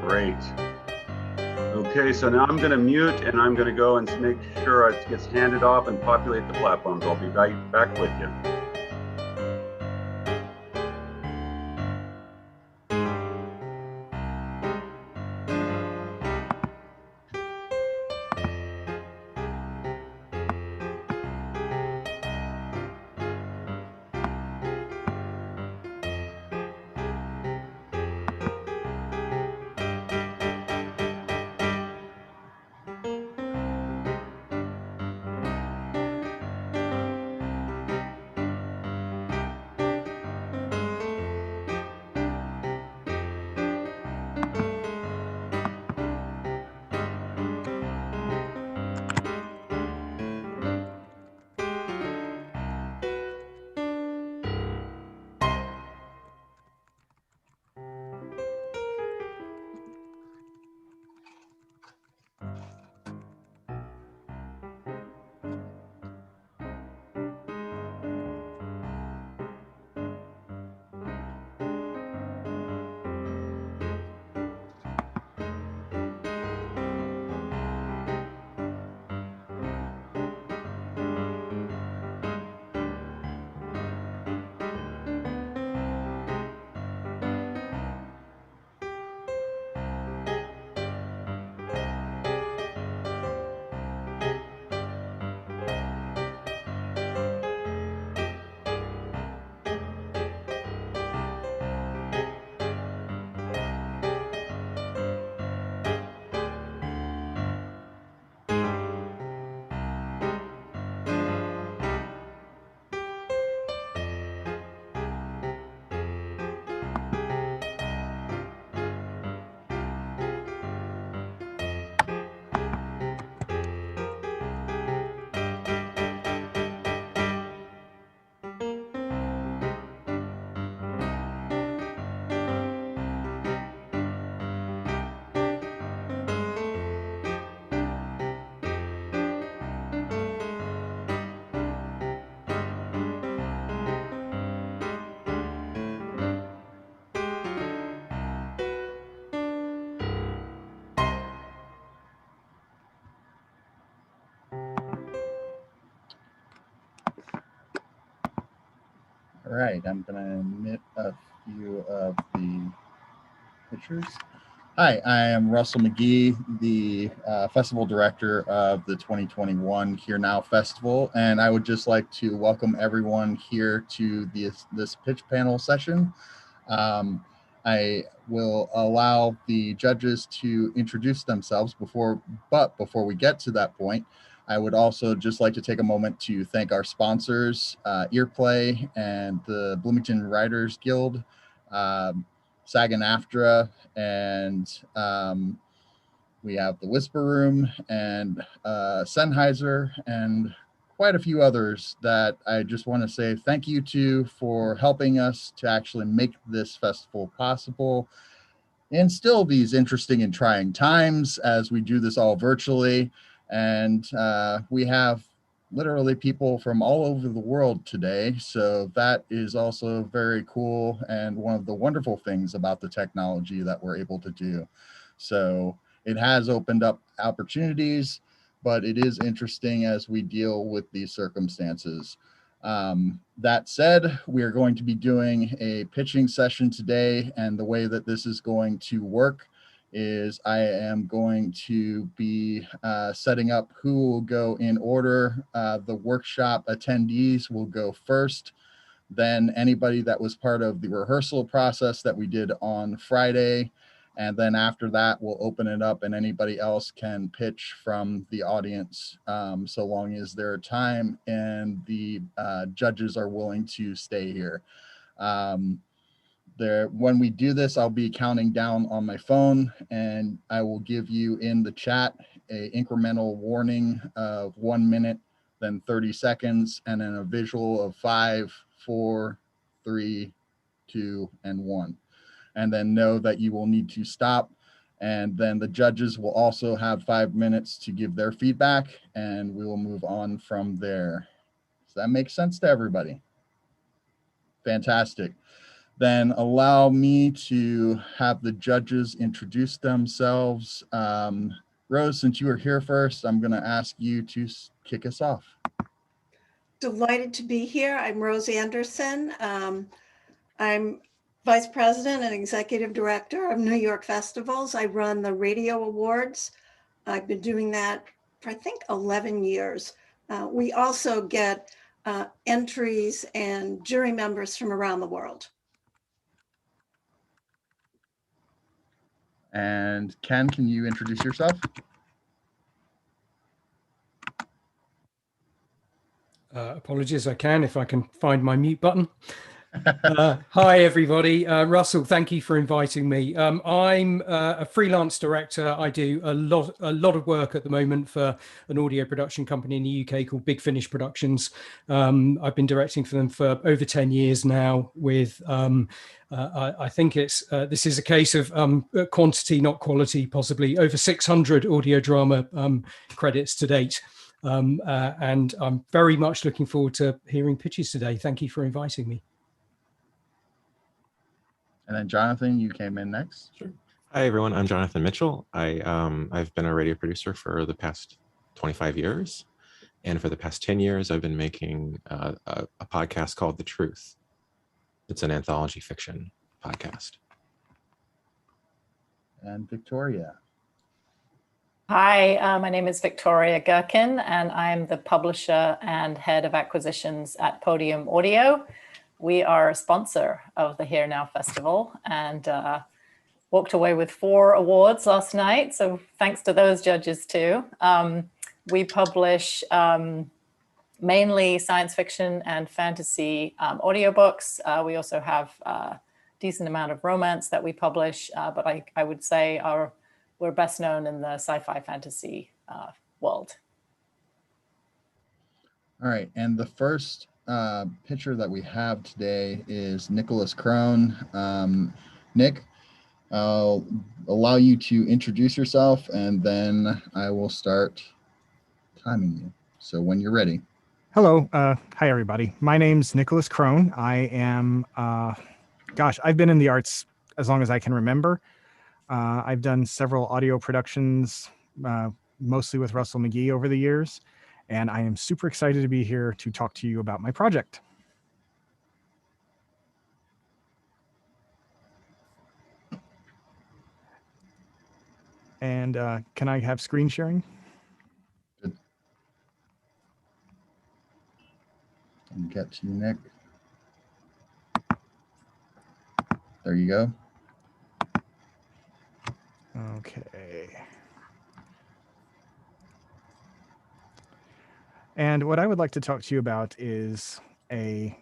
Great. Okay, so now I'm going to mute and I'm going to go and make sure it gets handed off and populate the platforms. I'll be right back with you. All right, I'm going to omit a few of the pictures. Hi, I am Russell McGee, the festival director of the 2021 Here Now Festival, and I would just like to welcome everyone here to this pitch panel session. I will allow the judges to introduce themselves but before we get to that point, I would also just like to take a moment to thank our sponsors, Earplay and the Bloomington Writers Guild, SAG-AFTRA, and we have the Whisper Room and Sennheiser and quite a few others that I just want to say thank you to for helping us to actually make this festival possible and still these interesting and trying times as we do this all virtually. And we have literally people from all over the world today. So that is also very cool and one of the wonderful things about the technology that we're able to do. So it has opened up opportunities, but it is interesting as we deal with these circumstances. That said, we are going to be doing a pitching session today, and the way that this is going to work is I am going to be setting up who will go in order. The workshop attendees will go first. Then anybody that was part of the rehearsal process that we did on Friday. And then after that, we'll open it up and anybody else can pitch from the audience so long as there are time and the judges are willing to stay here. When we do this, I'll be counting down on my phone and I will give you in the chat a incremental warning of 1 minute, then 30 seconds, and then a visual of 5, 4, 3, 2, and 1. And then know that you will need to stop. And then the judges will also have 5 minutes to give their feedback and we will move on from there. Does that make sense to everybody? Fantastic. then allow me to have the judges introduce themselves. Rose, since you were here first, I'm going to ask you to kick us off. Delighted to be here. I'm Rose Anderson. I'm Vice President and Executive Director of New York Festivals. I run the Radio Awards. I've been doing that for, I think, 11 years. We also get entries and jury members from around the world. And Ken, can you introduce yourself? Apologies, I can, if I can find my mute button. Hi, everybody. Russell, thank you for inviting me. I'm a freelance director. I do a lot of work at the moment for an audio production company in the UK called Big Finish Productions. I've been directing for them for over 10 years now with, I think this is a case of quantity, not quality, possibly over 600 audio drama credits to date. And I'm very much looking forward to hearing pitches today. Thank you for inviting me. And then Jonathan, you came in next. Sure. Hi, everyone. I'm Jonathan Mitchell. I've been a radio producer for the past 25 years. And for the past 10 years, I've been making a podcast called The Truth. It's an anthology fiction podcast. And Victoria. Hi, my name is Victoria Gherkin, and I'm the publisher and head of acquisitions at Podium Audio. We are a sponsor of the Here Now Festival and walked away with 4 awards last night. So thanks to those judges too. We publish mainly science fiction and fantasy audiobooks. We also have a decent amount of romance that we publish, but I would say we're best known in the sci-fi fantasy world. All right, and the first pitcher that we have today is Nicholas Crone. Nick, I'll allow you to introduce yourself, and then I will start timing you. So when you're ready. Hello. Hi, everybody. My name's Nicholas Crone. I am, I've been in the arts as long as I can remember. I've done several audio productions, mostly with Russell McGee over the years, and I am super excited to be here to talk to you about my project. And can I have screen sharing? Good. And get to you, Nick. There you go. Okay. And what I would like to talk to you about is an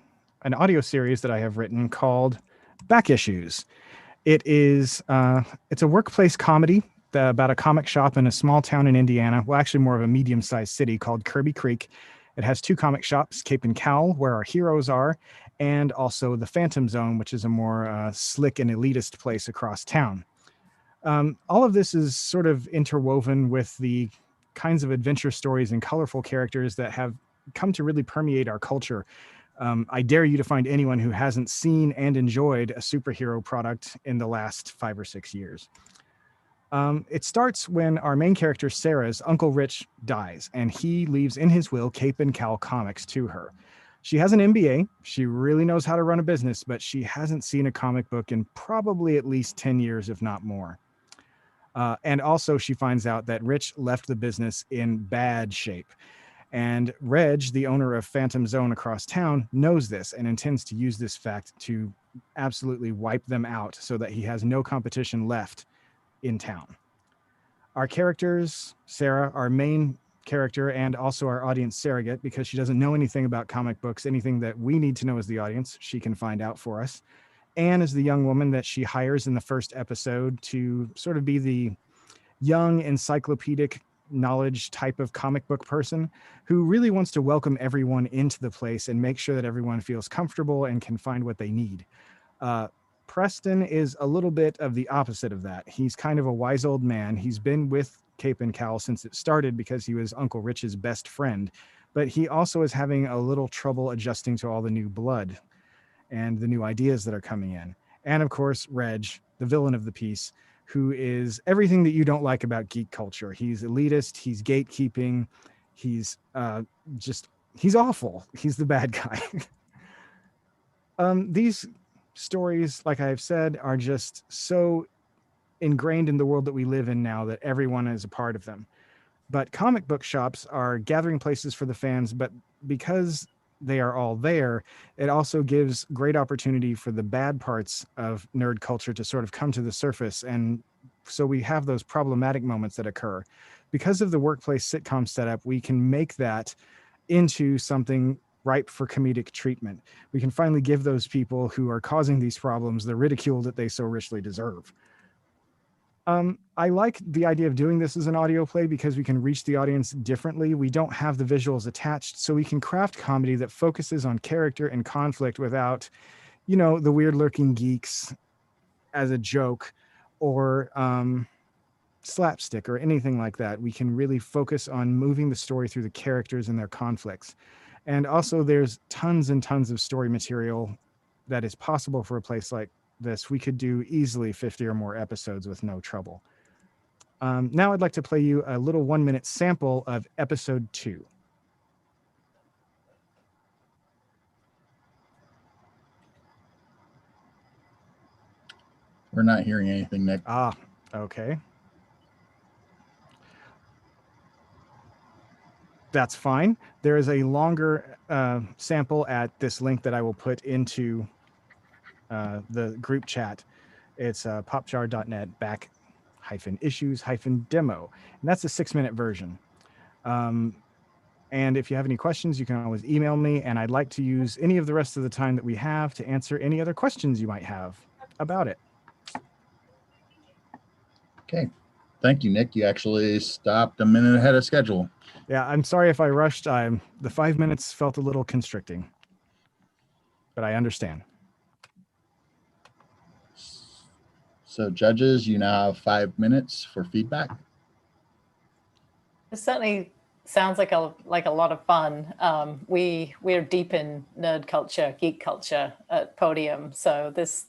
audio series that I have written called Back Issues. It's a workplace comedy about a comic shop in a small town in Indiana. Well, actually more of a medium-sized city called Kirby Creek. It has 2 comic shops, Cape and Cowl, where our heroes are, and also the Phantom Zone, which is a more slick and elitist place across town. All of this is sort of interwoven with the kinds of adventure stories and colorful characters that have come to really permeate our culture. I dare you to find anyone who hasn't seen and enjoyed a superhero product in the last 5 or 6 years. It starts when our main character, Sarah's Uncle Rich, dies, and he leaves in his will Cape and Cowl Comics to her. She has an MBA. She really knows how to run a business, but she hasn't seen a comic book in probably at least 10 years, if not more. And also she finds out that Rich left the business in bad shape. And Reg, the owner of Phantom Zone across town, knows this and intends to use this fact to absolutely wipe them out so that he has no competition left in town. Our characters, Sarah, our main character, and also our audience surrogate, because she doesn't know anything about comic books, anything that we need to know as the audience, she can find out for us. Anne is the young woman that she hires in the first episode to sort of be the young encyclopedic knowledge type of comic book person who really wants to welcome everyone into the place and make sure that everyone feels comfortable and can find what they need. Preston is a little bit of the opposite of that. He's kind of a wise old man. He's been with Cape and Cowl since it started because he was Uncle Rich's best friend, but he also is having a little trouble adjusting to all the new blood. and the new ideas that are coming in. And of course, Reg, the villain of the piece, who is everything that you don't like about geek culture. He's elitist, he's gatekeeping, he's he's awful. He's the bad guy. These stories, like I've said, are just so ingrained in the world that we live in now that everyone is a part of them. But comic book shops are gathering places for the fans, but because they are all there, it also gives great opportunity for the bad parts of nerd culture to sort of come to the surface. And so we have those problematic moments that occur. Because of the workplace sitcom setup, we can make that into something ripe for comedic treatment. We can finally give those people who are causing these problems the ridicule that they so richly deserve. I like the idea of doing this as an audio play because we can reach the audience differently. We don't have the visuals attached, so we can craft comedy that focuses on character and conflict without, you know, the weird lurking geeks as a joke or slapstick or anything like that. We can really focus on moving the story through the characters and their conflicts. And also there's tons and tons of story material that is possible for a place like this. We could do easily 50 or more episodes with no trouble. Now I'd like to play you a little 1-minute sample of episode 2. We're not hearing anything, Nick. Ah, okay. That's fine. There is a longer sample at this link that I will put into the group chat. It's popjar.net/issues-demo. And that's a 6-minute version. And if you have any questions, you can always email me. And I'd like to use any of the rest of the time that we have to answer any other questions you might have about it. Okay. Thank you, Nick. You actually stopped a minute ahead of schedule. Yeah, I'm sorry if I rushed. The 5 minutes felt a little constricting, but I understand. So judges, you now have 5 minutes for feedback. It certainly sounds like a lot of fun. We're deep in nerd culture, geek culture at Podium, so this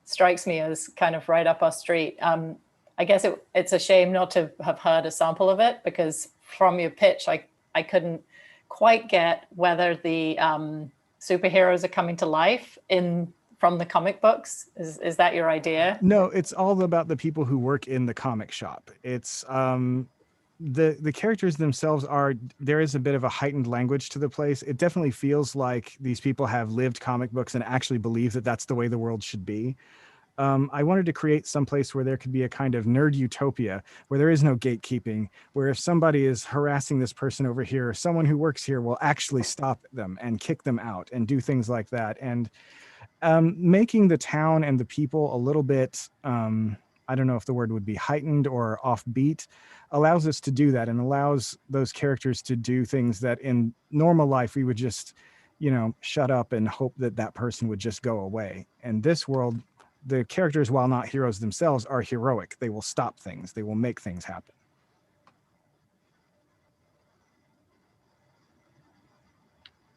strikes me as kind of right up our street. I guess it's a shame not to have heard a sample of it, because from your pitch, I couldn't quite get whether the superheroes are coming to life from the comic books. Is that your idea? No, it's all about the people who work in the comic shop. It's the characters themselves there is a bit of a heightened language to the place. It definitely feels like these people have lived comic books and actually believe that that's the way the world should be. I wanted to create some place where there could be a kind of nerd utopia, where there is no gatekeeping, where if somebody is harassing this person over here, someone who works here will actually stop them and kick them out and do things like that. And making the town and the people a little bit, I don't know if the word would be heightened or offbeat, allows us to do that and allows those characters to do things that in normal life we would just, shut up and hope that that person would just go away. In this world, the characters, while not heroes themselves, are heroic. They will stop things. They will make things happen.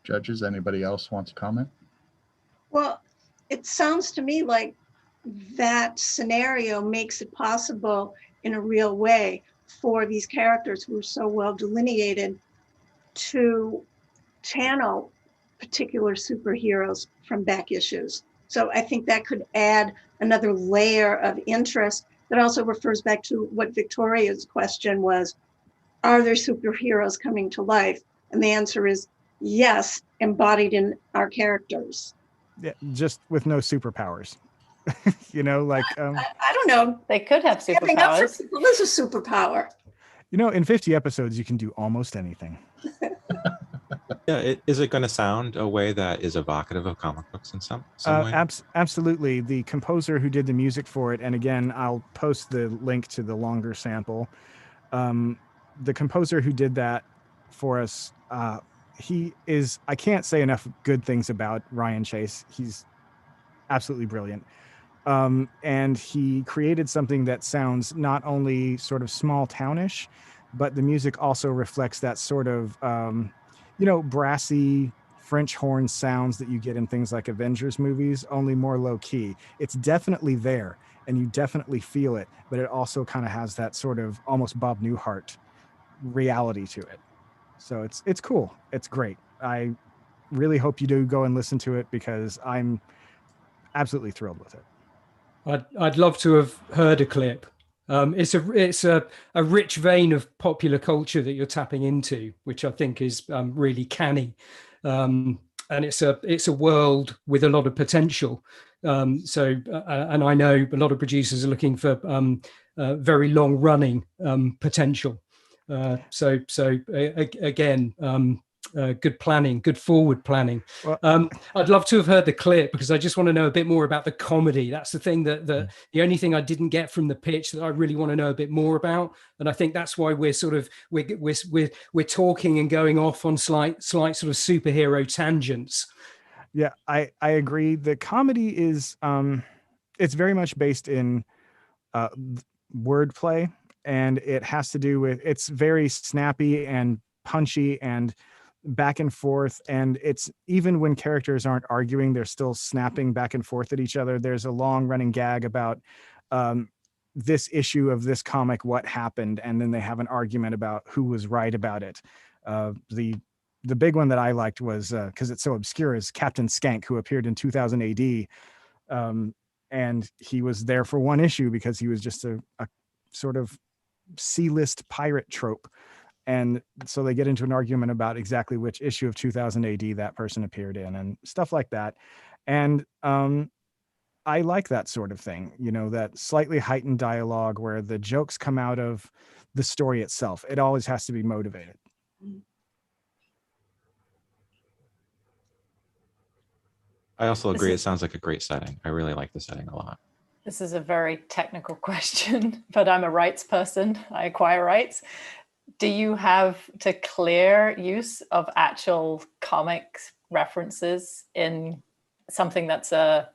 Judges, anybody else want to comment? Well, it sounds to me like that scenario makes it possible in a real way for these characters who are so well delineated to channel particular superheroes from back issues. So I think that could add another layer of interest that also refers back to what Victoria's question was, are there superheroes coming to life? And the answer is yes, embodied in our characters. Yeah, just with no superpowers. I don't know. They could have Standing up for superpowers. people is a superpower. In 50 episodes, you can do almost anything. Yeah, is it going to sound a way that is evocative of comic books in some way? Absolutely. The composer who did the music for it, and again, I'll post the link to the longer sample. The composer who did that for us, I can't say enough good things about Ryan Chase. He's absolutely brilliant. And he created something that sounds not only sort of small townish, but the music also reflects that sort of, brassy French horn sounds that you get in things like Avengers movies, only more low key. It's definitely there and you definitely feel it, but it also kind of has that sort of almost Bob Newhart reality to it. So it's cool. It's great. I really hope you do go and listen to it because I'm absolutely thrilled with it. I'd love to have heard a clip. It's a rich vein of popular culture that you're tapping into, which I think is really canny, and it's a world with a lot of potential. And I know a lot of producers are looking for very long running potential. Again. Good planning, good forward planning. Well, I'd love to have heard the clip because I just want to know a bit more about the comedy. That's the thing the only thing I didn't get from the pitch that I really want to know a bit more about. And I think that's why we're talking and going off on slight sort of superhero tangents. Yeah, I agree. The comedy is it's very much based in wordplay, and it has to do with, it's very snappy and punchy and back and forth, and it's even when characters aren't arguing, they're still snapping back and forth at each other. There's a long running gag about this issue of this comic, what happened, and then they have an argument about who was right about it. The big one that I liked was because it's so obscure, is Captain Skank, who appeared in 2000 AD, and he was there for one issue because he was just a sort of C-list pirate trope. And so they get into an argument about exactly which issue of 2000 AD that person appeared in and stuff like that. And I like that sort of thing, that slightly heightened dialogue where the jokes come out of the story itself. It always has to be motivated. I also agree. It sounds like a great setting. I really like the setting a lot. This is a very technical question, but I'm a rights person. I acquire rights. Do you have to clear use of actual comics references in something that's a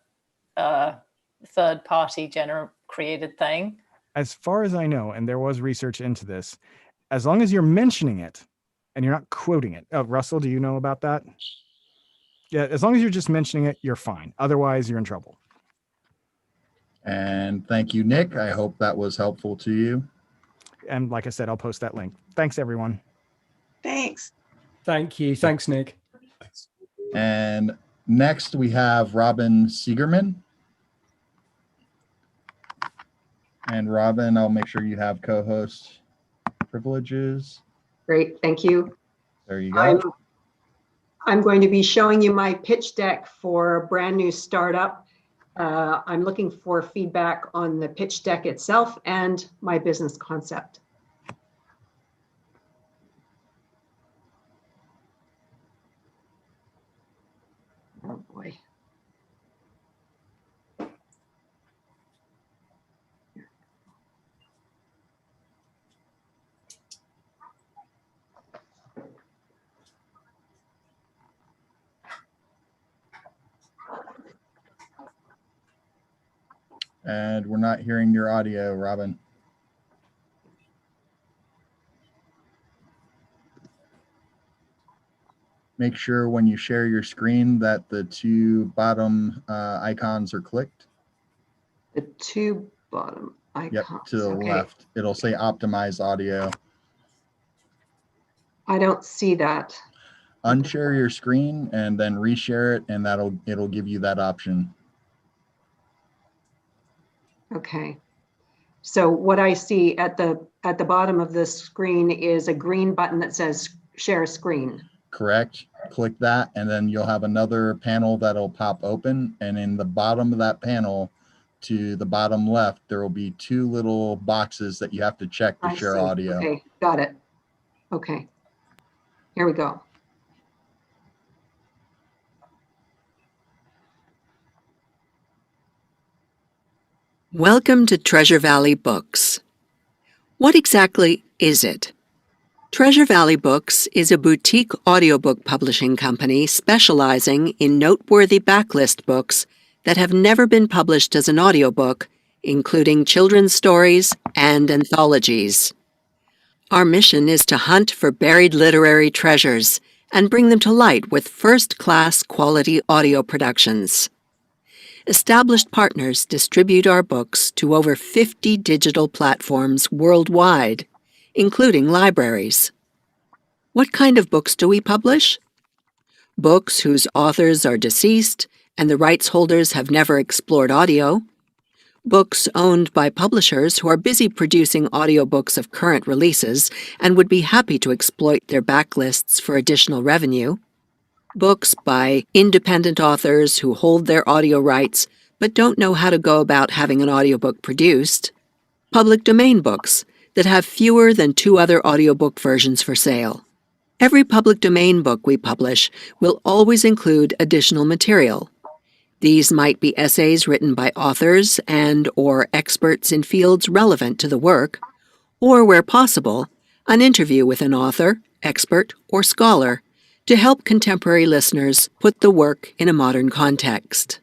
third-party created thing? As far as I know, and there was research into this, as long as you're mentioning it and you're not quoting it. Russell, do you know about that? Yeah, as long as you're just mentioning it, you're fine. Otherwise, you're in trouble. And thank you, Nick. I hope that was helpful to you. And like I said, I'll post that link. Thanks, everyone. Thanks. Thank you. Thanks, Nick. Thanks. And next we have Robin Siegerman. And Robin, I'll make sure you have co-host privileges. Great, thank you. There you go. I'm going to be showing you my pitch deck for a brand new startup. I'm looking for feedback on the pitch deck itself and my business concept. Oh boy. And we're not hearing your audio, Robin. Make sure when you share your screen that the two bottom icons are clicked. The two bottom icons. Yep, to the left. It'll say optimize audio. I don't see that. Unshare your screen and then reshare it, and it'll give you that option. Okay. So what I see at the bottom of the screen is a green button that says share screen. Correct. Click that, and then you'll have another panel that'll pop open. And in the bottom of that panel, to the bottom left, there will be two little boxes that you have to check to share audio. Okay, got it. Okay. Here we go. Welcome to Treasure Valley Books. What exactly is it? Treasure Valley Books is a boutique audiobook publishing company specializing in noteworthy backlist books that have never been published as an audiobook, including children's stories and anthologies. Our mission is to hunt for buried literary treasures and bring them to light with first-class quality audio productions. Established partners distribute our books to over 50 digital platforms worldwide, including libraries. What kind of books do we publish? Books whose authors are deceased and the rights holders have never explored audio. Books owned by publishers who are busy producing audiobooks of current releases and would be happy to exploit their backlists for additional revenue. Books by independent authors who hold their audio rights but don't know how to go about having an audiobook produced. Public domain books that have fewer than 2 other audiobook versions for sale. Every public domain book we publish will always include additional material. These might be essays written by authors and/or experts in fields relevant to the work, or where possible, an interview with an author, expert, or scholar to help contemporary listeners put the work in a modern context.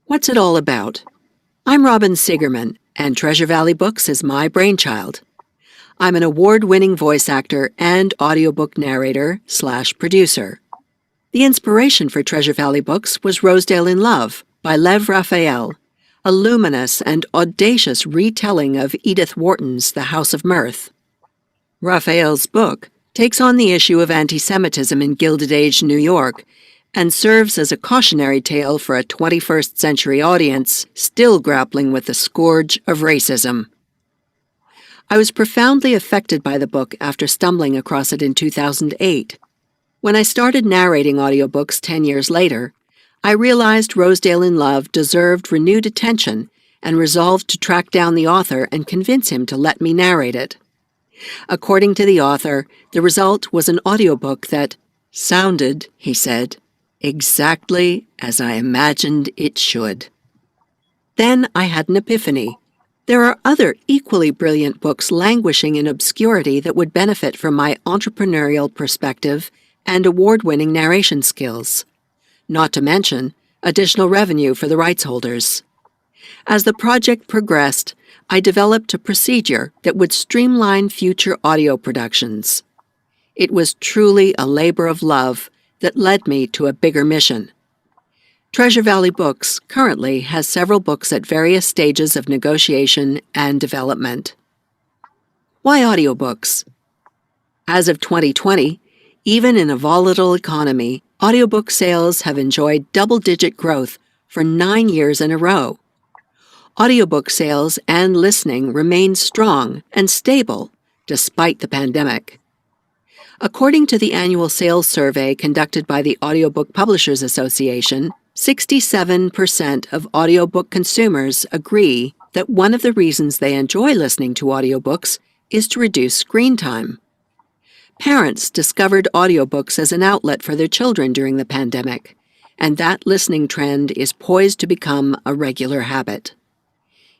What's it all about? I'm Robin Sigerman, and Treasure Valley Books is my brainchild. I'm an award-winning voice actor and audiobook narrator/producer. The inspiration for Treasure Valley Books was Rosedale in Love by Lev Raphael, a luminous and audacious retelling of Edith Wharton's The House of Mirth. Raphael's book takes on the issue of anti-Semitism in Gilded Age New York and serves as a cautionary tale for a 21st century audience still grappling with the scourge of racism. I was profoundly affected by the book after stumbling across it in 2008. When I started narrating audiobooks 10 years later, I realized Rosedale in Love deserved renewed attention and resolved to track down the author and convince him to let me narrate it. According to the author, the result was an audiobook that sounded, he said, exactly as I imagined it should. Then I had an epiphany. There are other equally brilliant books languishing in obscurity that would benefit from my entrepreneurial perspective and award-winning narration skills, not to mention additional revenue for the rights holders. As the project progressed, I developed a procedure that would streamline future audio productions. It was truly a labor of love that led me to a bigger mission. Treasure Valley Books currently has several books at various stages of negotiation and development. Why audiobooks? As of 2020, even in a volatile economy, audiobook sales have enjoyed double-digit growth for 9 years in a row. Audiobook sales and listening remain strong and stable despite the pandemic. According to the annual sales survey conducted by the Audiobook Publishers Association, 67% of audiobook consumers agree that one of the reasons they enjoy listening to audiobooks is to reduce screen time. Parents discovered audiobooks as an outlet for their children during the pandemic, and that listening trend is poised to become a regular habit.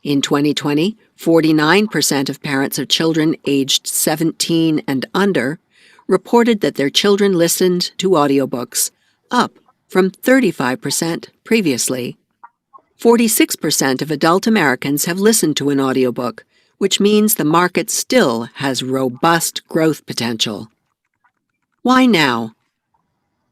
In 2020, 49% of parents of children aged 17 and under reported that their children listened to audiobooks, up from 35% previously. 46% of adult Americans have listened to an audiobook, which means the market still has robust growth potential. Why now?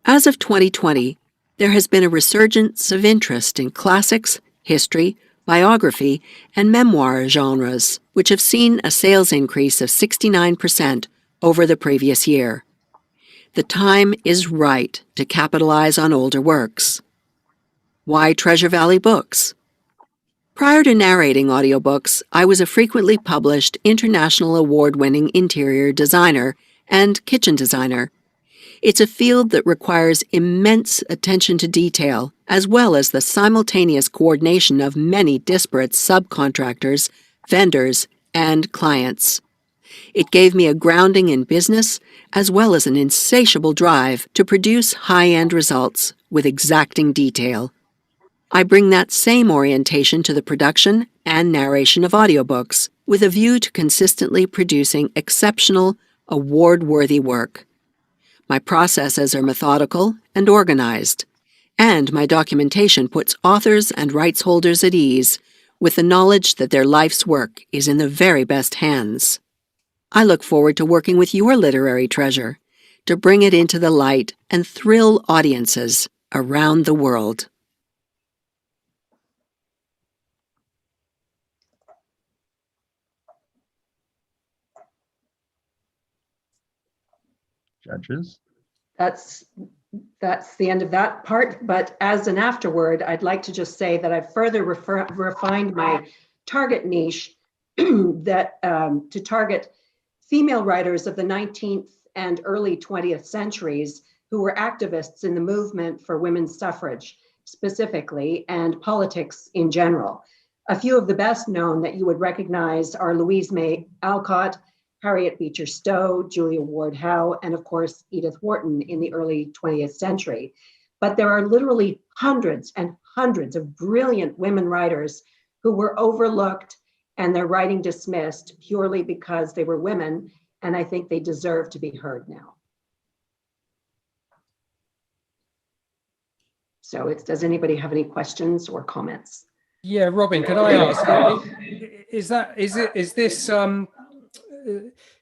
As of 2020, there has been a resurgence of interest in classics, history, biography, and memoir genres, which have seen a sales increase of 69% over the previous year. The time is right to capitalize on older works. Why Treasure Valley Books? Prior to narrating audiobooks, I was a frequently published international award-winning interior designer and kitchen designer. It's a field that requires immense attention to detail, as well as the simultaneous coordination of many disparate subcontractors, vendors, and clients. It gave me a grounding in business, as well as an insatiable drive to produce high-end results with exacting detail. I bring that same orientation to the production and narration of audiobooks, with a view to consistently producing exceptional, award-worthy work. My processes are methodical and organized, and my documentation puts authors and rights holders at ease with the knowledge that their life's work is in the very best hands. I look forward to working with your literary treasure to bring it into the light and thrill audiences around the world. Judges? That's the end of that part. But as an afterword, I'd like to just say that I've further refined my target niche that to target female writers of the 19th and early 20th centuries who were activists in the movement for women's suffrage specifically and politics in general. A few of the best known that you would recognize are Louise May Alcott, Harriet Beecher Stowe, Julia Ward Howe, and of course, Edith Wharton in the early 20th century. But there are literally hundreds and hundreds of brilliant women writers who were overlooked and their writing dismissed purely because they were women, and I think they deserve to be heard now. So does anybody have any questions or comments? Yeah, Robin, can I ask, is this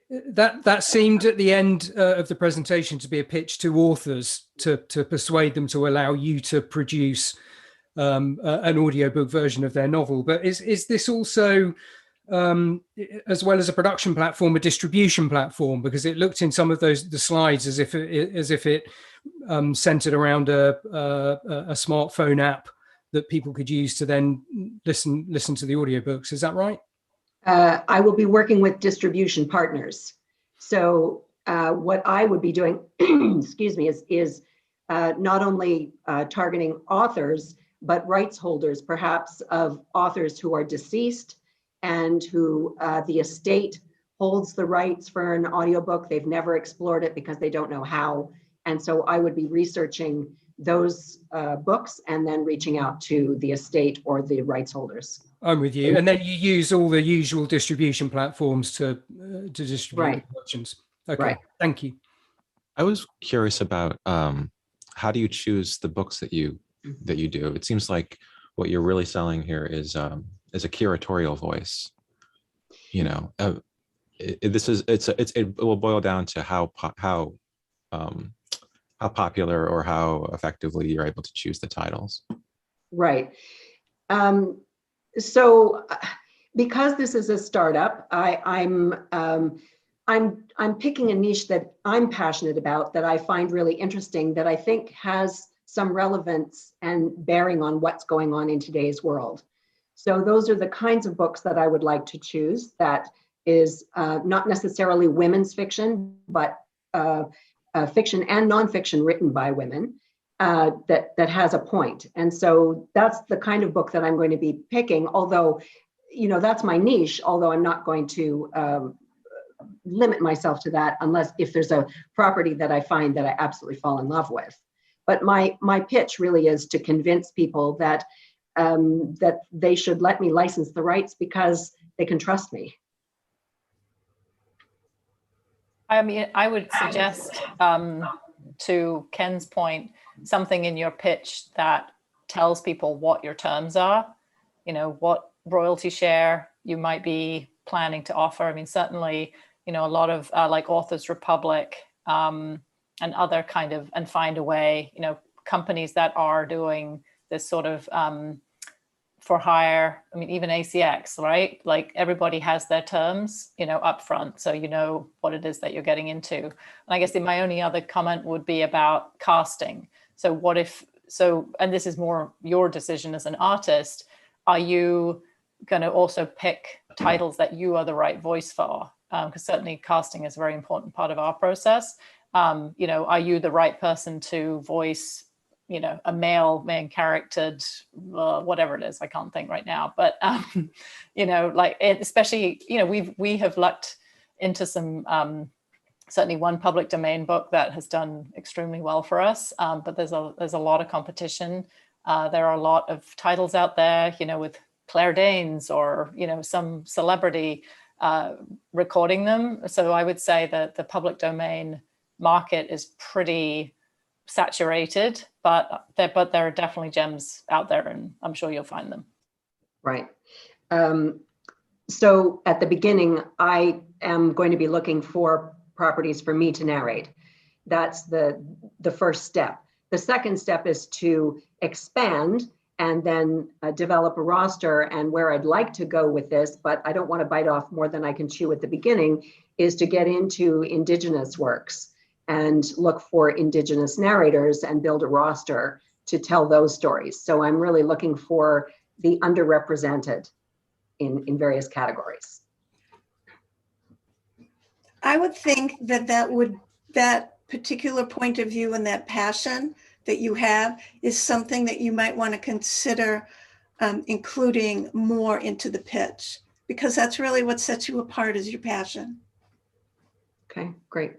that seemed at the end of the presentation to be a pitch to authors to persuade them to allow you to produce an audiobook version of their novel, but is this also as well as a production platform, a distribution platform? Because it looked in some of the slides as if it centered around a smartphone app that people could use to then listen to the audiobooks. Is that right? I will be working with distribution partners. So what I would be doing, excuse me, is not only targeting authors, but rights holders, perhaps of authors who are deceased and who the estate holds the rights for an audiobook. They've never explored it because they don't know how. And so I would be researching those books and then reaching out to the estate or the rights holders. I'm with you. And then you use all the usual distribution platforms to distribute Right. the collections. Okay, Right. Thank you. I was curious about how do you choose the books that you do? It seems like what you're really selling here is a curatorial voice. You know, it will boil down to how popular or how effectively you're able to choose the titles. Right. So because this is a startup, I'm picking a niche that I'm passionate about, that I find really interesting, that I think has some relevance and bearing on what's going on in today's world. So those are the kinds of books that I would like to choose. That is not necessarily women's fiction, but fiction and nonfiction written by women that has a point. And so that's the kind of book that I'm going to be picking, although, you know, that's my niche, although I'm not going to limit myself to that unless if there's a property that I find that I absolutely fall in love with. But my pitch really is to convince people that that they should let me license the rights because they can trust me. I mean, I would suggest, to Ken's point, something in your pitch that tells people what your terms are, you know, what royalty share you might be planning to offer. I mean, certainly, you know, a lot of like Authors Republic and other kind of, and Find a Way, you know, companies that are doing this sort of for hire. I mean, even ACX, right? Like everybody has their terms, you know, upfront, so you know what it is that you're getting into. And I guess my only other comment would be about casting. So what if, and this is more your decision as an artist, are you going to also pick titles that you are the right voice for? Because certainly casting is a very important part of our process. You know, are you the right person to voice, you know, a male main charactered, whatever it is, I can't think right now, but, you know, like, especially, you know, we have lucked into some, certainly one public domain book that has done extremely well for us, but there's a lot of competition. There are a lot of titles out there, you know, with Claire Danes or, you know, some celebrity recording them. So I would say that the public domain market is pretty saturated, but there are definitely gems out there, and I'm sure you'll find them. Right. So at the beginning, I am going to be looking for properties for me to narrate. that's the first step. The second step is to expand and then develop a roster. And where I'd like to go with this, but I don't want to bite off more than I can chew at the beginning, is to get into Indigenous works and look for Indigenous narrators and build a roster to tell those stories. So I'm really looking for the underrepresented in various categories. I would think that that particular point of view and that passion that you have is something that you might want to consider including more into the pitch, because that's really what sets you apart, is your passion. Okay, great.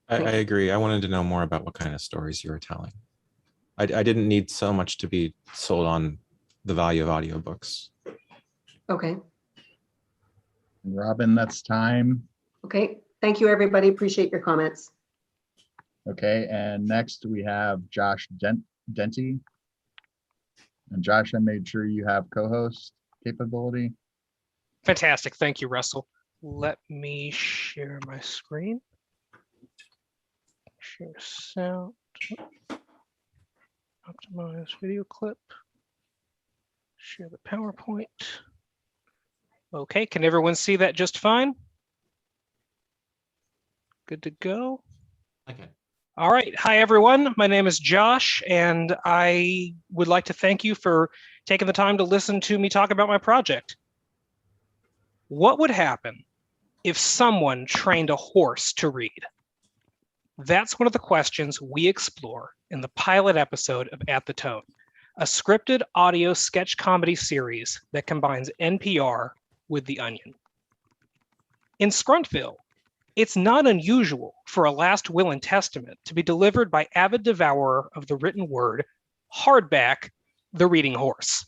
I agree. I wanted to know more about what kind of stories you were telling. I didn't need so much to be sold on the value of audiobooks. Okay. Robin, that's time. Okay. Thank you, everybody. Appreciate your comments. Okay, and next we have Josh Denty. And Josh, I made sure you have co-host capability. Fantastic. Thank you, Russell. Let me share my screen. Share sound. Optimize video clip. Share the PowerPoint. Okay, can everyone see that just fine? Good to go. Okay. All right. Hi, everyone. My name is Josh, and I would like to thank you for taking the time to listen to me talk about my project. What would happen if someone trained a horse to read? That's one of the questions we explore in the pilot episode of At the Tone, a scripted audio sketch comedy series that combines NPR with The Onion. In Scruntville, it's not unusual for a last will and testament to be delivered by avid devourer of the written word, Hardback, the reading horse.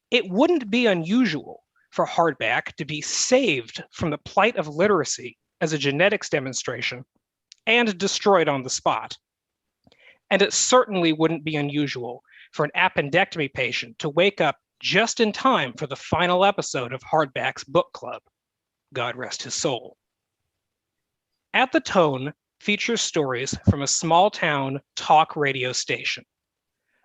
It wouldn't be unusual for Hardback to be saved from the plight of literacy as a genetics demonstration and destroyed on the spot. And it certainly wouldn't be unusual for an appendectomy patient to wake up just in time for the final episode of Hardback's book club. God rest his soul. At the Tone features stories from a small town talk radio station.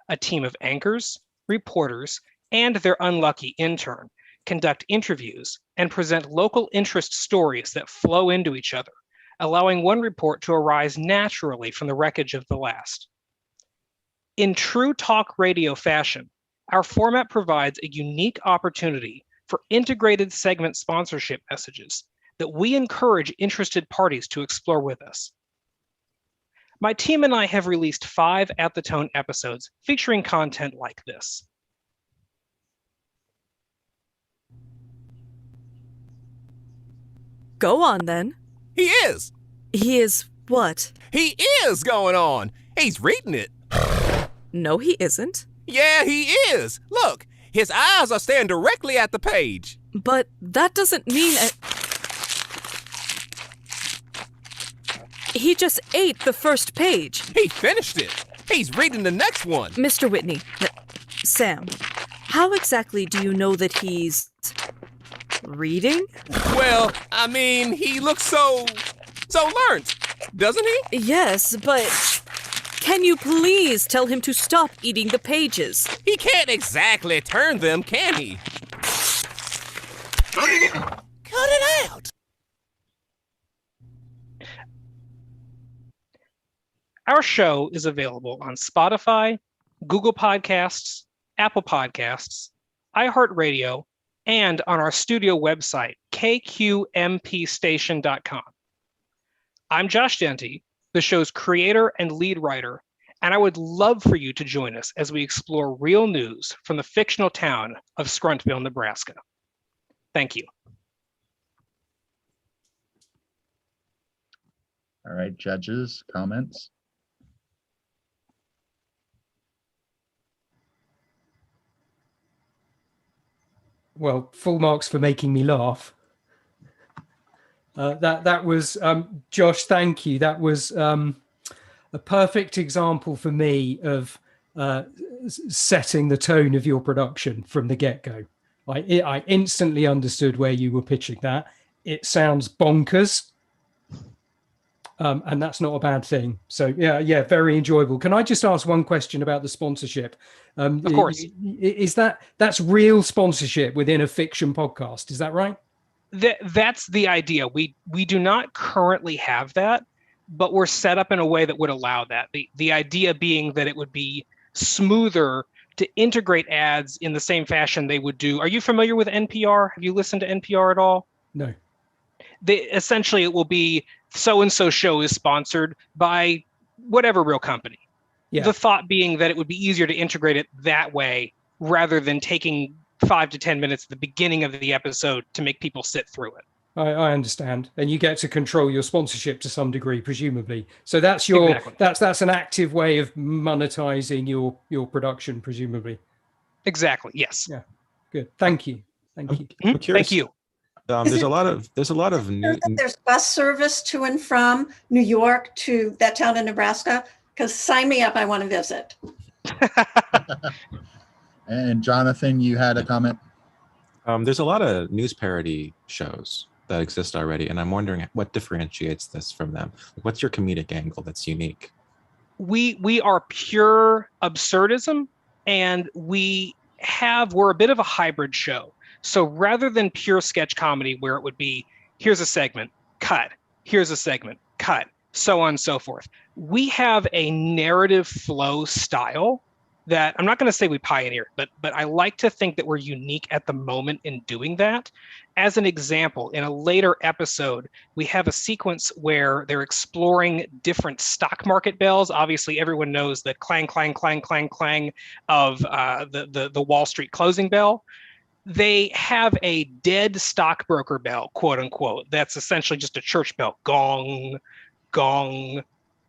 A team of anchors, reporters, and their unlucky intern conduct interviews and present local interest stories that flow into each other, allowing one report to arise naturally from the wreckage of the last. In true talk radio fashion, our format provides a unique opportunity for integrated segment sponsorship messages that we encourage interested parties to explore with us. My team and I have released 5 At the Tone episodes featuring content like this. Go on then. He is. He is what? He is going on. He's reading it. No, he isn't. Yeah, he is. Look, his eyes are staring directly at the page. But that doesn't mean He just ate the first page. He finished it. He's reading the next one. Mr. Whitney, Sam, how exactly do you know that he's reading? Well, I mean, he looks so learned, doesn't he? Yes, but can you please tell him to stop eating the pages? He can't exactly turn them, can he? Cut it out. Our show is available on Spotify, Google Podcasts, Apple Podcasts, iHeartRadio, and on our studio website, kqmpstation.com. I'm Josh Denty, the show's creator and lead writer, and I would love for you to join us as we explore real news from the fictional town of Scruntville, Nebraska. Thank you. All right, judges, comments? Well, full marks for making me laugh. That was Josh. Thank you. That was a perfect example for me of setting the tone of your production from the get-go. I instantly understood where you were pitching that. It sounds bonkers, And that's not a bad thing. So yeah, very enjoyable. Can I just ask one question about the sponsorship? Of course. Is that's real sponsorship within a fiction podcast? Is that right? That's the idea. We do not currently have that, but we're set up in a way that would allow that. The idea being that it would be smoother to integrate ads in the same fashion they would do. Are you familiar with NPR? Have you listened to NPR at all? No. Essentially, it will be so-and-so show is sponsored by whatever real company. Yeah. The thought being that it would be easier to integrate it that way rather than taking 5 to 10 minutes at the beginning of the episode to make people sit through it. I understand. And you get to control your sponsorship to some degree, presumably. So that's your Exactly. that's an active way of monetizing your production, presumably. Exactly. Yes. Yeah. Good. Thank you. Thank you. I'm curious, Thank you. There's a lot of new. There's bus service to and from New York to that town in Nebraska, because sign me up, I want to visit. And Jonathan, you had a comment? There's a lot of news parody shows that exist already, and I'm wondering what differentiates this from them. What's your comedic angle that's unique? We are pure absurdism, and we're a bit of a hybrid show. So rather than pure sketch comedy where it would be, here's a segment, cut, here's a segment, cut, so on and so forth, we have a narrative flow style that I'm not going to say we pioneered, but I like to think that we're unique at the moment in doing that. As an example, in a later episode, we have a sequence where they're exploring different stock market bells. Obviously, everyone knows the clang, clang, clang, clang, clang of the Wall Street closing bell. They have a dead stockbroker bell, quote unquote. That's essentially just a church bell. Gong, gong,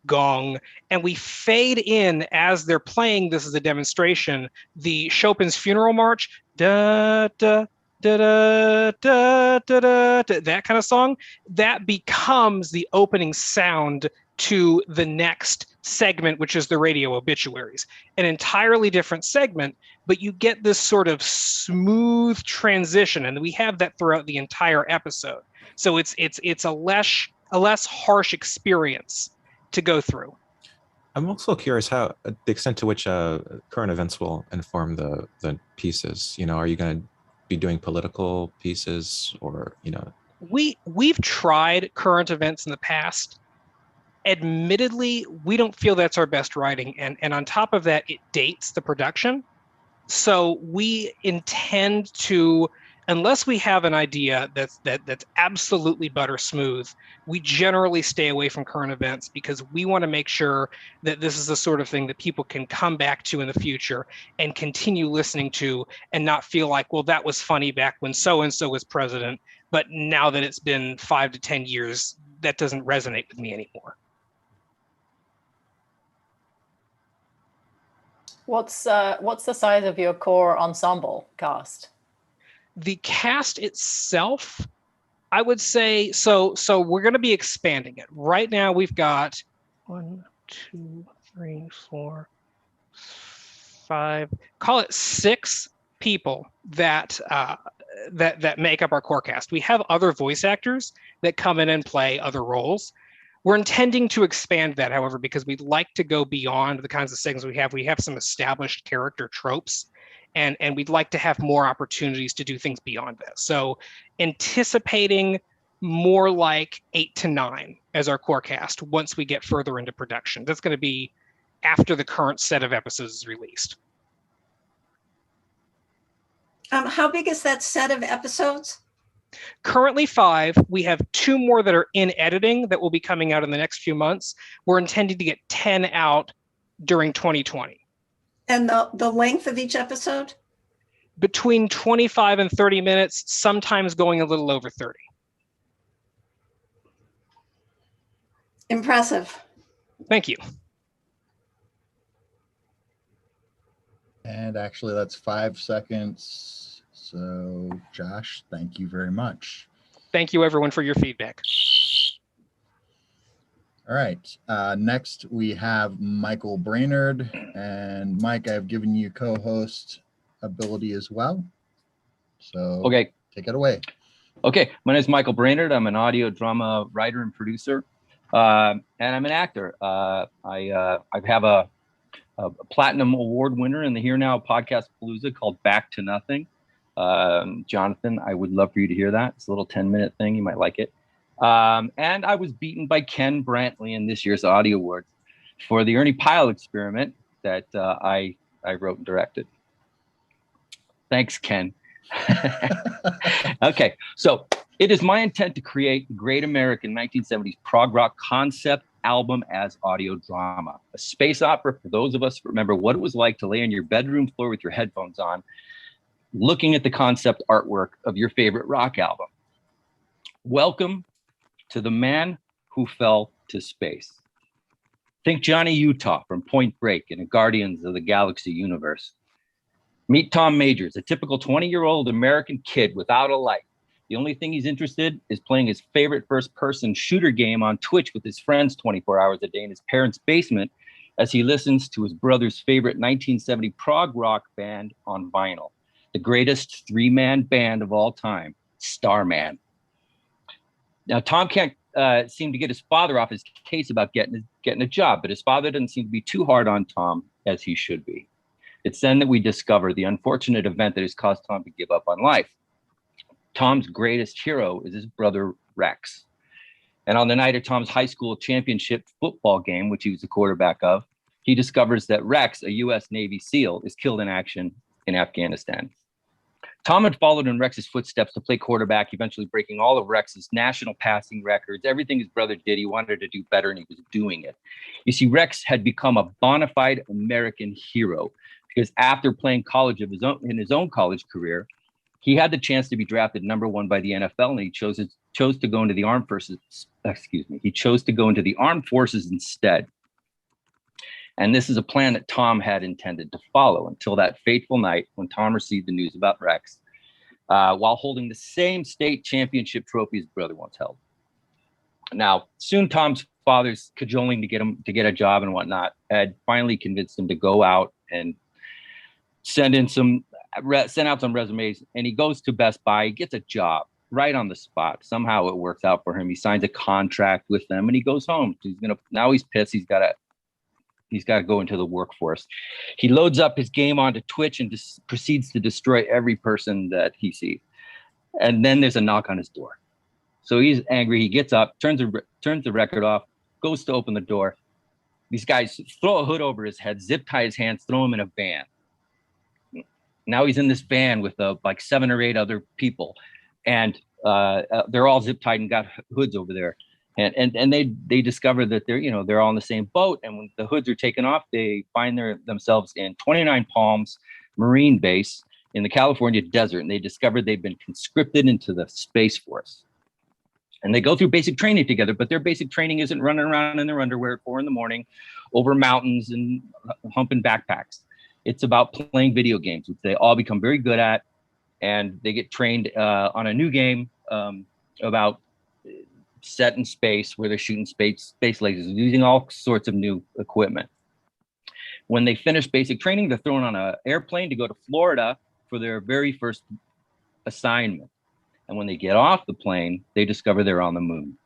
gong. And we fade in as they're playing, this is a demonstration, the Chopin's Funeral March, da, da, da, da, da, da, da, da, that kind of song. That becomes the opening sound to the next segment, which is the radio obituaries. An entirely different segment, but you get this sort of smooth transition, and we have that throughout the entire episode. So it's a less harsh experience to go through. I'm also curious how the extent to which current events will inform the pieces. Are you going to be doing political pieces, or We've tried current events in the past. Admittedly, we don't feel that's our best writing, and on top of that, it dates the production. So we intend to, unless we have an idea that's absolutely butter smooth, we generally stay away from current events because we want to make sure that this is the sort of thing that people can come back to in the future and continue listening to, and not feel like, well, that was funny back when so-and-so was president, but now that it's been 5 to 10 years, that doesn't resonate with me anymore. What's the size of your core ensemble cast? The cast itself, I would say, so we're going to be expanding it. Right now we've got 1, 2, 3, 4, 5, call it 6 people that make up our core cast. We have other voice actors that come in and play other roles. We're intending to expand that, however, because we'd like to go beyond the kinds of segments we have. We have some established character tropes, and we'd like to have more opportunities to do things beyond that. So anticipating more like 8 to 9 as our core cast once we get further into production. That's going to be after the current set of episodes is released. How big is that set of episodes? Currently 5. We have 2 more that are in editing that will be coming out in the next few months. We're intending to get 10 out during 2020. And the length of each episode? Between 25 and 30 minutes, sometimes going a little over 30. Impressive. Thank you. And actually, that's 5 seconds. So, Josh, thank you very much. Thank you, everyone, for your feedback. All right. Next, we have Michael Brainerd. And Mike, I've given you co-host ability as well. So, okay, take it away. Okay, my name is Michael Brainerd. I'm an audio drama writer and producer. and I'm an actor. I have a platinum award winner in the Here Now Podcast Palooza called Back to Nothing. Jonathan, I would love for you to hear that. It's a little 10-minute thing. You might like it. And I was beaten by Ken Brantley in this year's Audio Awards for the Ernie Pyle experiment that I wrote and directed. Thanks, Ken. Okay, so it is my intent to create the Great American 1970s prog rock concept album as audio drama, a space opera for those of us who remember what it was like to lay on your bedroom floor with your headphones on, looking at the concept artwork of your favorite rock album. Welcome to the man who fell to space. Think Johnny Utah from Point Break in a Guardians of the Galaxy universe. Meet Tom Majors, a typical 20-year-old American kid without a life. The only thing he's interested is playing his favorite first-person shooter game on Twitch with his friends 24 hours a day in his parents' basement as he listens to his brother's favorite 1970 prog rock band on vinyl, the greatest three-man band of all time, Starman. Now, Tom can't seem to get his father off his case about getting a job, but his father doesn't seem to be too hard on Tom as he should be. It's then that we discover the unfortunate event that has caused Tom to give up on life. Tom's greatest hero is his brother, Rex. And on the night of Tom's high school championship football game, which he was the quarterback of, he discovers that Rex, a U.S. Navy SEAL, is killed in action in Afghanistan. Tom had followed in Rex's footsteps to play quarterback, eventually breaking all of Rex's national passing records. Everything his brother did, he wanted to do better, and he was doing it. You see, Rex had become a bona fide American hero because after playing college of his own in his own college career, he had the chance to be drafted #1 by the NFL, and he chose to go into the armed forces. He chose to go into the armed forces instead. And this is a plan that Tom had intended to follow until that fateful night when Tom received the news about Rex while holding the same state championship trophy his brother once held. Now, soon Tom's father's cajoling to get him to get a job and whatnot had finally convinced him to go out and send out some resumes, and he goes to Best Buy, gets a job right on the spot. Somehow it works out for him. He signs a contract with them and he goes home. Now he's pissed. He's got to go into the workforce. He loads up his game onto Twitch and proceeds to destroy every person that he sees. And then there's a knock on his door. So he's angry. He gets up, turns the record off, goes to open the door. These guys throw a hood over his head, zip tie his hands, throw him in a van. Now he's in this van with like 7 or 8 other people, and they're all zip tied and got hoods over there. And they discover that they're all in the same boat. And when the hoods are taken off, they find themselves in 29 Palms Marine Base in the California desert, and they discovered they've been conscripted into the Space Force. And they go through basic training together, but their basic training isn't running around in their underwear at 4 a.m. over mountains and humping backpacks. It's about playing video games, which they all become very good at, and they get trained on a new game about set in space where they're shooting space lasers, using all sorts of new equipment. When they finish basic training, they're thrown on an airplane to go to Florida for their very first assignment. And when they get off the plane, they discover they're on the moon.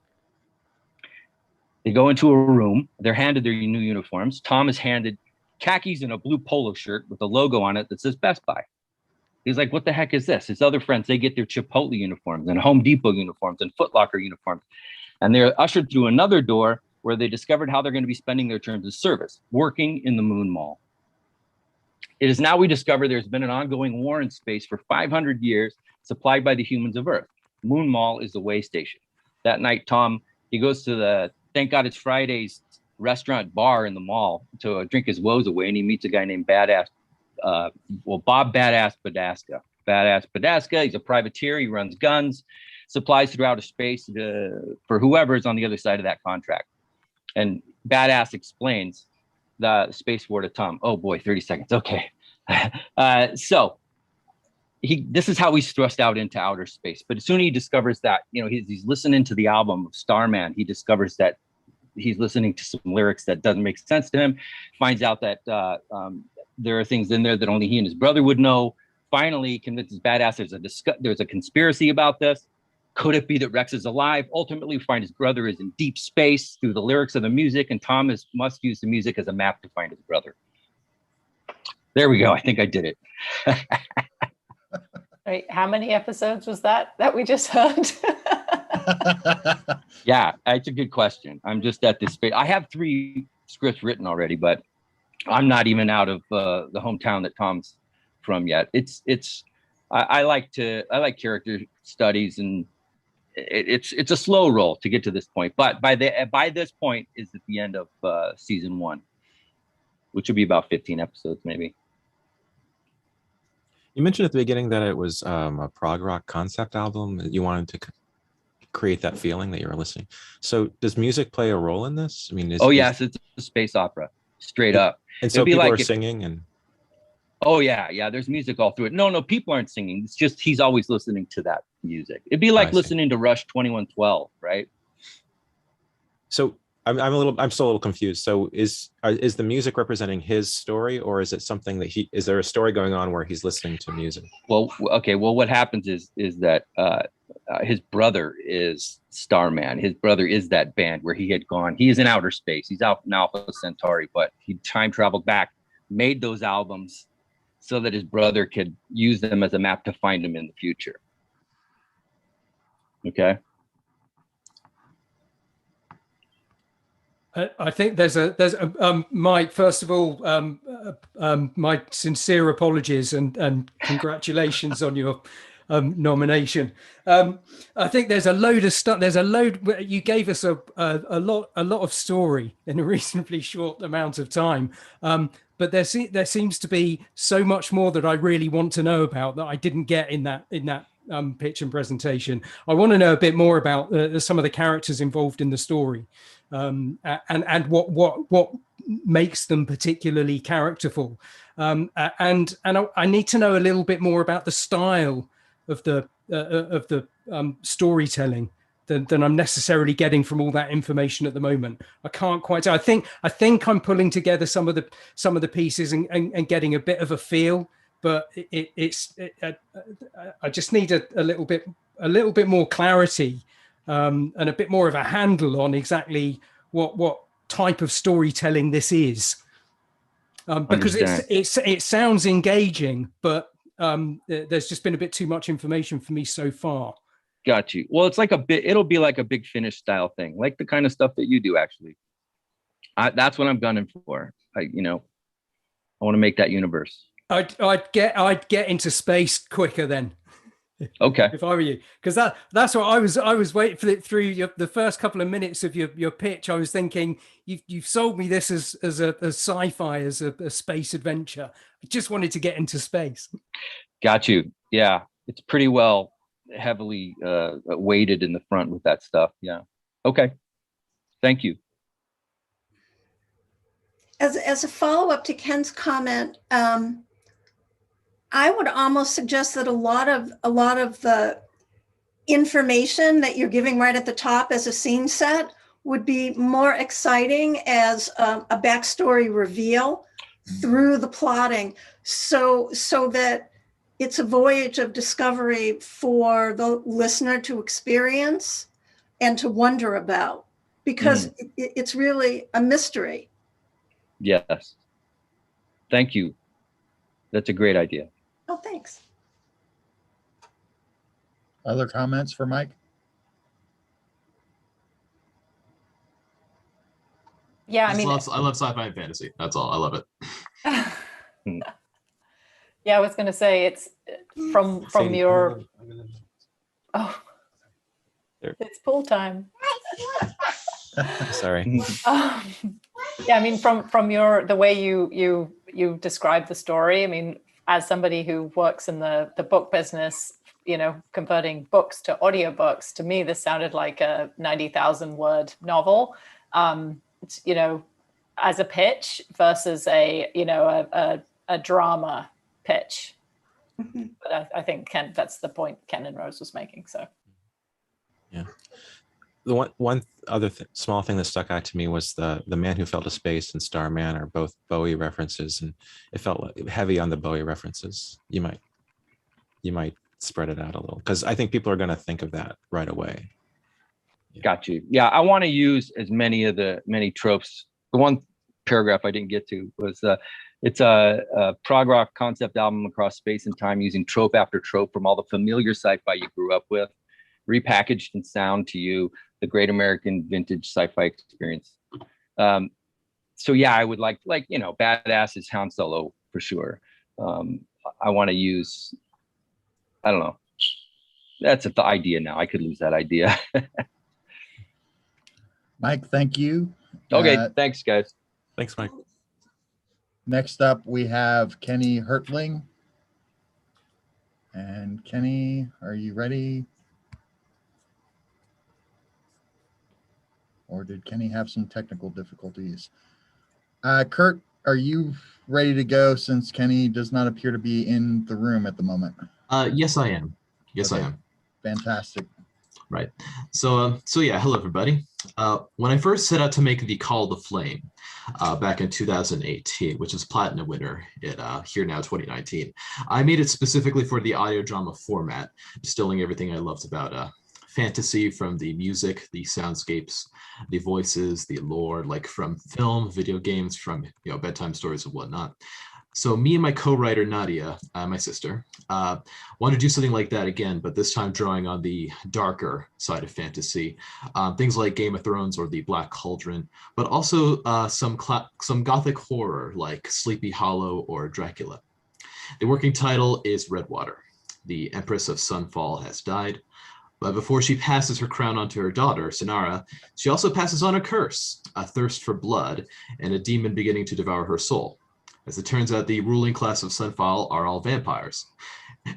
They go into a room. They're handed their new uniforms. Tom is handed khakis and a blue polo shirt with a logo on it that says Best Buy. He's like, what the heck is this? His other friends, they get their Chipotle uniforms and Home Depot uniforms and Foot Locker uniforms. And they're ushered through another door where they discovered how they're going to be spending their terms of service, working in the Moon Mall. It is now we discover there's been an ongoing war in space for 500 years, supplied by the humans of Earth. Moon Mall is the way station. That night, Tom, he goes to the Thank God It's Fridays restaurant bar in the mall to drink his woes away, and he meets a guy named Bob Badass Badaska. Badass Badaska, he's a privateer, he runs guns, supplies through outer space for whoever is on the other side of that contract. And Badass explains the space war to Tom. Oh boy, 30 seconds, okay. So this is how he's thrust out into outer space. But as soon as he discovers that, he's listening to the album of Starman, he discovers that he's listening to some lyrics that doesn't make sense to him, finds out that there are things in there that only he and his brother would know. Finally convinces Badass there's a conspiracy about this. Could it be that Rex is alive? Ultimately, we find his brother is in deep space through the lyrics of the music, and Thomas must use the music as a map to find his brother. There we go. I think I did it. Right. How many episodes was that we just heard? Yeah, it's a good question. I'm just at this space. I have 3 scripts written already, but I'm not even out of the hometown that Tom's from yet. I like character studies, and it's a slow roll to get to this point. But by this point is at the end of season 1, which will be about 15 episodes maybe. You mentioned at the beginning that it was a prog rock concept album. You wanted to create that feeling that you were listening. So does music play a role in this? I mean, yes, it's a space opera, straight up. And so people are singing and. Oh yeah. There's music all through it. No, people aren't singing. It's just he's always listening to that music. It'd be like listening to Rush 2112, right? So I'm still a little confused. So is the music representing his story, or is it something that is there a story going on where he's listening to music? Well, okay. Well, what happens is that his brother is Starman. His brother is that band where he had gone. He is in outer space. He's out in Alpha Centauri, but he time traveled back, made those albums so that his brother could use them as a map to find him in the future. Okay. I think there's Mike, first of all, my sincere apologies and congratulations on your nomination. I think there's a load of stuff. You gave us a lot of story in a reasonably short amount of time. But there seems to be so much more that I really want to know about that I didn't get in that pitch and presentation. I want to know a bit more about some of the characters involved in the story, and what makes them particularly characterful. And I need to know a little bit more about the style of the storytelling than I'm necessarily getting from all that information at the moment. I can't quite. I think I'm pulling together some of the pieces and getting a bit of a feel. But I just need a little bit more clarity and a bit more of a handle on exactly what type of storytelling this is, because it sounds engaging, but there's just been a bit too much information for me so far. Got you. Well, it'll be like a Big Finish style thing, like the kind of stuff that you do. Actually, that's what I'm gunning for. I want to make that universe. I'd get into space quicker then. Okay. If I were you, because that's what I was waiting for it through the first couple of minutes of your pitch. I was thinking you've sold me this as a sci-fi, as a space adventure. I just wanted to get into space. Got you. Yeah, it's pretty well heavily weighted in the front with that stuff. Yeah. Okay. Thank you. As a follow-up to Ken's comment, I would almost suggest that a lot of the information that you're giving right at the top as a scene set would be more exciting as a backstory reveal through the plotting, so that it's a voyage of discovery for the listener to experience and to wonder about, because it's really a mystery. Yes. Thank you. That's a great idea. Oh, thanks. Other comments for Mike? Yeah, I love sci-fi and fantasy. That's all. I love it. Yeah, I was going to say it's from your. Oh, it's pool time. Sorry. Yeah, I mean, from the way you describe the story. I mean, as somebody who works in the book business, converting books to audiobooks, to me, this sounded like a 90,000 word novel. As a pitch versus a drama pitch. Mm-hmm. But I think that's the point Ken and Rose was making. So. Yeah. The one other small thing that stuck out to me was the Man Who Fell to Space and Starman are both Bowie references, and it felt heavy on the Bowie references. You might spread it out a little, because I think people are going to think of that right away. Got you. Yeah, I want to use as many tropes. The one paragraph I didn't get to was it's a prog rock concept album across space and time, using trope after trope from all the familiar sci-fi you grew up with, repackaged in sound to you, the great American vintage sci-fi experience. So yeah, I would like Badass is Han Solo for sure. I want to use, I don't know. That's the idea now. I could lose that idea. Mike, thank you. Okay, thanks, guys. Thanks, Mike. Next up, we have Kenny Hertling. And Kenny, are you ready? Or did Kenny have some technical difficulties? Kurt, are you ready to go since Kenny does not appear to be in the room at the moment? Yes, I am. Yes, Okay. I am. Fantastic. Right. So yeah, hello everybody. When I first set out to make the Call to Flame back in 2018, which is Platinum winner at Here Now 2019, I made it specifically for the audio drama format, distilling everything I loved about fantasy, from the music, the soundscapes, the voices, the lore, like from film, video games, from bedtime stories and whatnot. So me and my co-writer Nadia, my sister, want to do something like that again, but this time drawing on the darker side of fantasy, things like Game of Thrones or the Black Cauldron, but also some gothic horror like Sleepy Hollow or Dracula. The working title is Redwater. The Empress of Sunfall has died, but before she passes her crown on to her daughter, Sinara, she also passes on a curse, a thirst for blood, and a demon beginning to devour her soul. As it turns out, the ruling class of Sunfall are all vampires.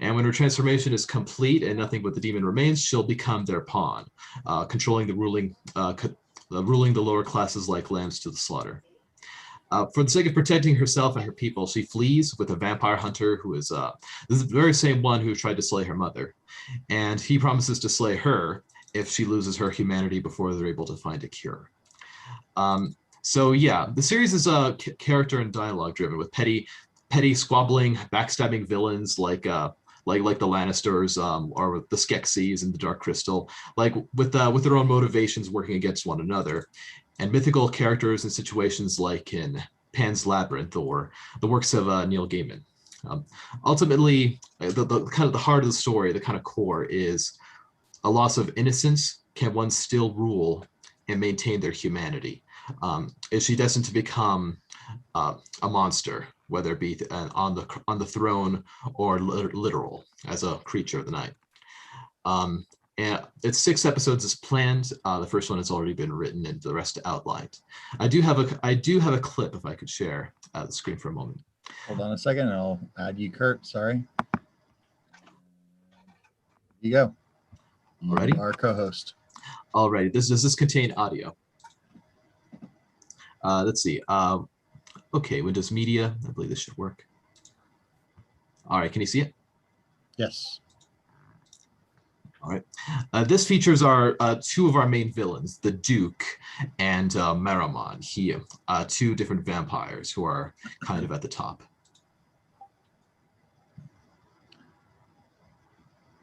And when her transformation is complete and nothing but the demon remains, she'll become their pawn, controlling ruling the lower classes like lambs to the slaughter. For the sake of protecting herself and her people, she flees with a vampire hunter who is the very same one who tried to slay her mother. And he promises to slay her if she loses her humanity before they're able to find a cure. So yeah, the series is character and dialogue driven, with petty squabbling, backstabbing villains like the Lannisters or the Skeksis and the Dark Crystal, like with their own motivations working against one another, and mythical characters and situations like in Pan's Labyrinth or the works of Neil Gaiman. Ultimately, the kind of the heart of the story, the kind of core, is a loss of innocence. Can one still rule and maintain their humanity? Is she destined to become a monster, whether it be on the throne or literal as a creature of the night? And it's 6 episodes as planned. The first one has already been written and the rest outlined. I do have a clip if I could share the screen for a moment. Hold on a second, and I'll add you, Kurt. Sorry. Here you go. Alrighty. Our co-host. Alrighty. Does this contain audio? Let's see. Okay, Windows Media. I believe this should work. All right, can you see it? Yes. All right. This features our 2 of our main villains, the Duke and Maramon. Here, 2 different vampires who are kind of at the top.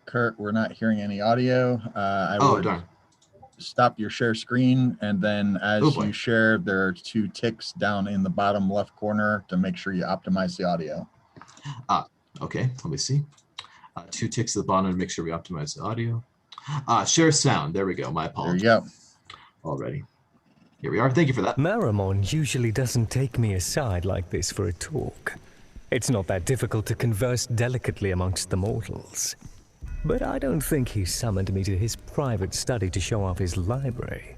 Kurt, we're not hearing any audio. I would darn. Stop your share screen, and then as you share, there are 2 ticks down in the bottom left corner to make sure you optimize the audio. Okay, let me see. 2 ticks at the bottom to make sure we optimize the audio. Share sound. There we go. My apologies. There you go. Already. Here we are. Thank you for that. Maramon usually doesn't take me aside like this for a talk. It's not that difficult to converse delicately amongst the mortals. But I don't think he summoned me to his private study to show off his library.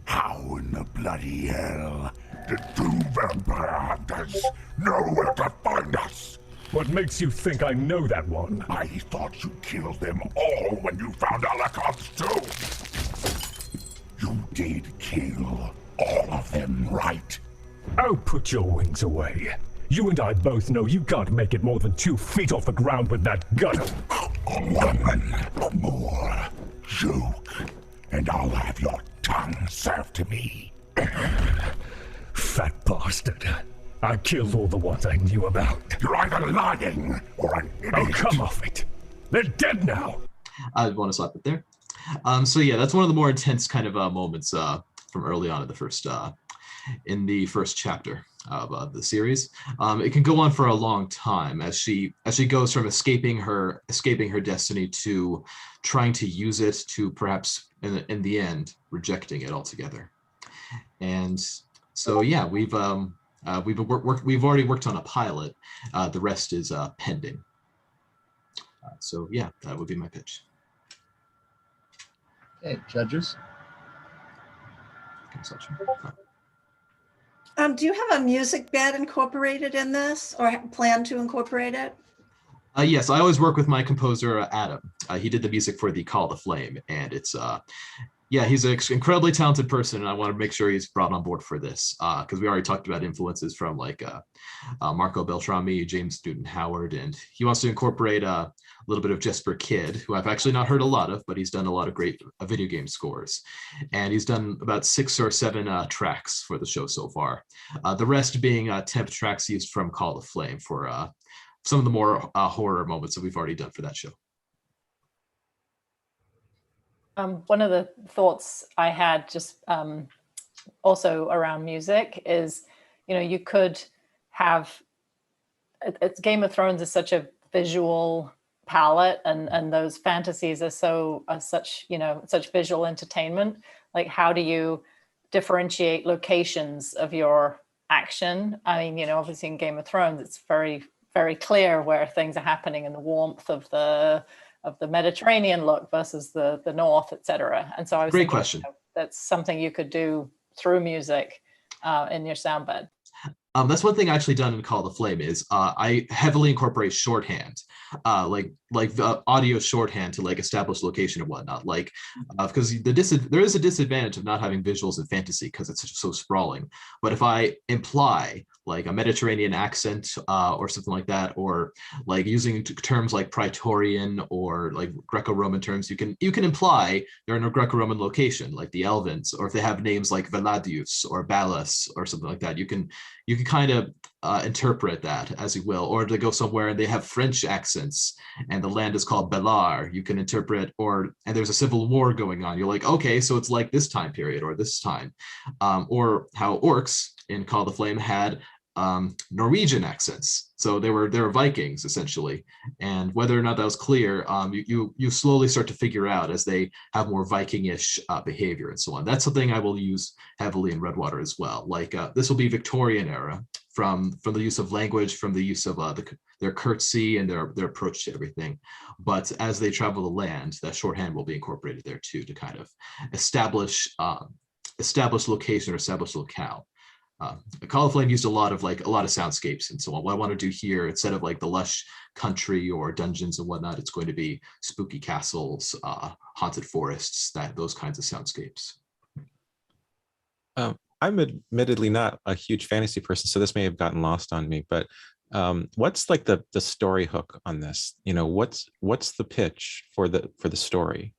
How in the bloody hell did 2 vampire hunters know where to find us? What makes you think I know that one? I thought you killed them all when you found Alakon's tomb. You did kill all of them, right? Oh, put your wings away. You and I both know you can't make it more than 2 feet off the ground with that gun. 1 more joke, and I'll have your tongue served to me. Fat bastard. I killed all the ones I knew about. You're either lying or an idiot. Oh, come off it. They're dead now. I want to stop it there. So yeah, that's one of the more intense kind of moments from early on in the first chapter of the series. It can go on for a long time as she goes from escaping her destiny to trying to use it to perhaps in the end rejecting it altogether. And so yeah, we've already worked on a pilot. The rest is pending. So yeah, that would be my pitch. Okay, judges. Do you have a music bed incorporated in this or plan to incorporate it? Yes, I always work with my composer, Adam. He did the music for the Call of the Flame, and it's, yeah, he's an incredibly talented person, and I want to make sure he's brought on board for this, because we already talked about influences from like Marco Beltrami, James Newton Howard, and he wants to incorporate a little bit of Jesper Kidd, who I've actually not heard a lot of, but he's done a lot of great video game scores. And he's done about 6 or 7 tracks for the show so far. The rest being temp tracks used from Call of the Flame for some of the more horror moments that we've already done for that show. One of the thoughts I had just also around music is, you know, you could have, Game of Thrones is such a visual palette, and those fantasies are such, you know, such visual entertainment. Like, how do you differentiate locations of your action? I mean, you know, obviously in Game of Thrones, it's very, very clear where things are happening in the warmth of the Mediterranean look versus the north, etc. And so I was Great thinking, question. you know, that's something you could do through music in your sound bed. That's one thing I actually done in Call of the Flame is I heavily incorporate shorthand, like audio shorthand to like establish location and whatnot. Like, because there is a disadvantage of not having visuals in fantasy because it's so sprawling. But if I imply like a Mediterranean accent or something like that, or like using terms like Praetorian or like Greco-Roman terms, you can imply they're in a Greco-Roman location, like the Elvins, or if they have names like Veladius or Balas or something like that, you can kind of interpret that as you will. Or to go somewhere and they have French accents and the land is called Belar, you can interpret, and there's a civil war going on, you're like, okay, so it's like this time period or this time. Or how orcs in Call of the Flame had Norwegian accents, so they were Vikings essentially, and whether or not that was clear, you slowly start to figure out as they have more Viking-ish behavior and so on. That's something I will use heavily in Redwater as well. Like this will be Victorian era from the use of language, from the use of their curtsy and their approach to everything. But as they travel the land, that shorthand will be incorporated there too to kind of establish location or establish locale. Call of Flame used a lot of soundscapes and so on. What I want to do here, instead of like the lush country or dungeons and whatnot, it's going to be spooky castles, haunted forests, those kinds of soundscapes. I'm admittedly not a huge fantasy person, so this may have gotten lost on me, but what's like the story hook on this? You know, what's the pitch for the story?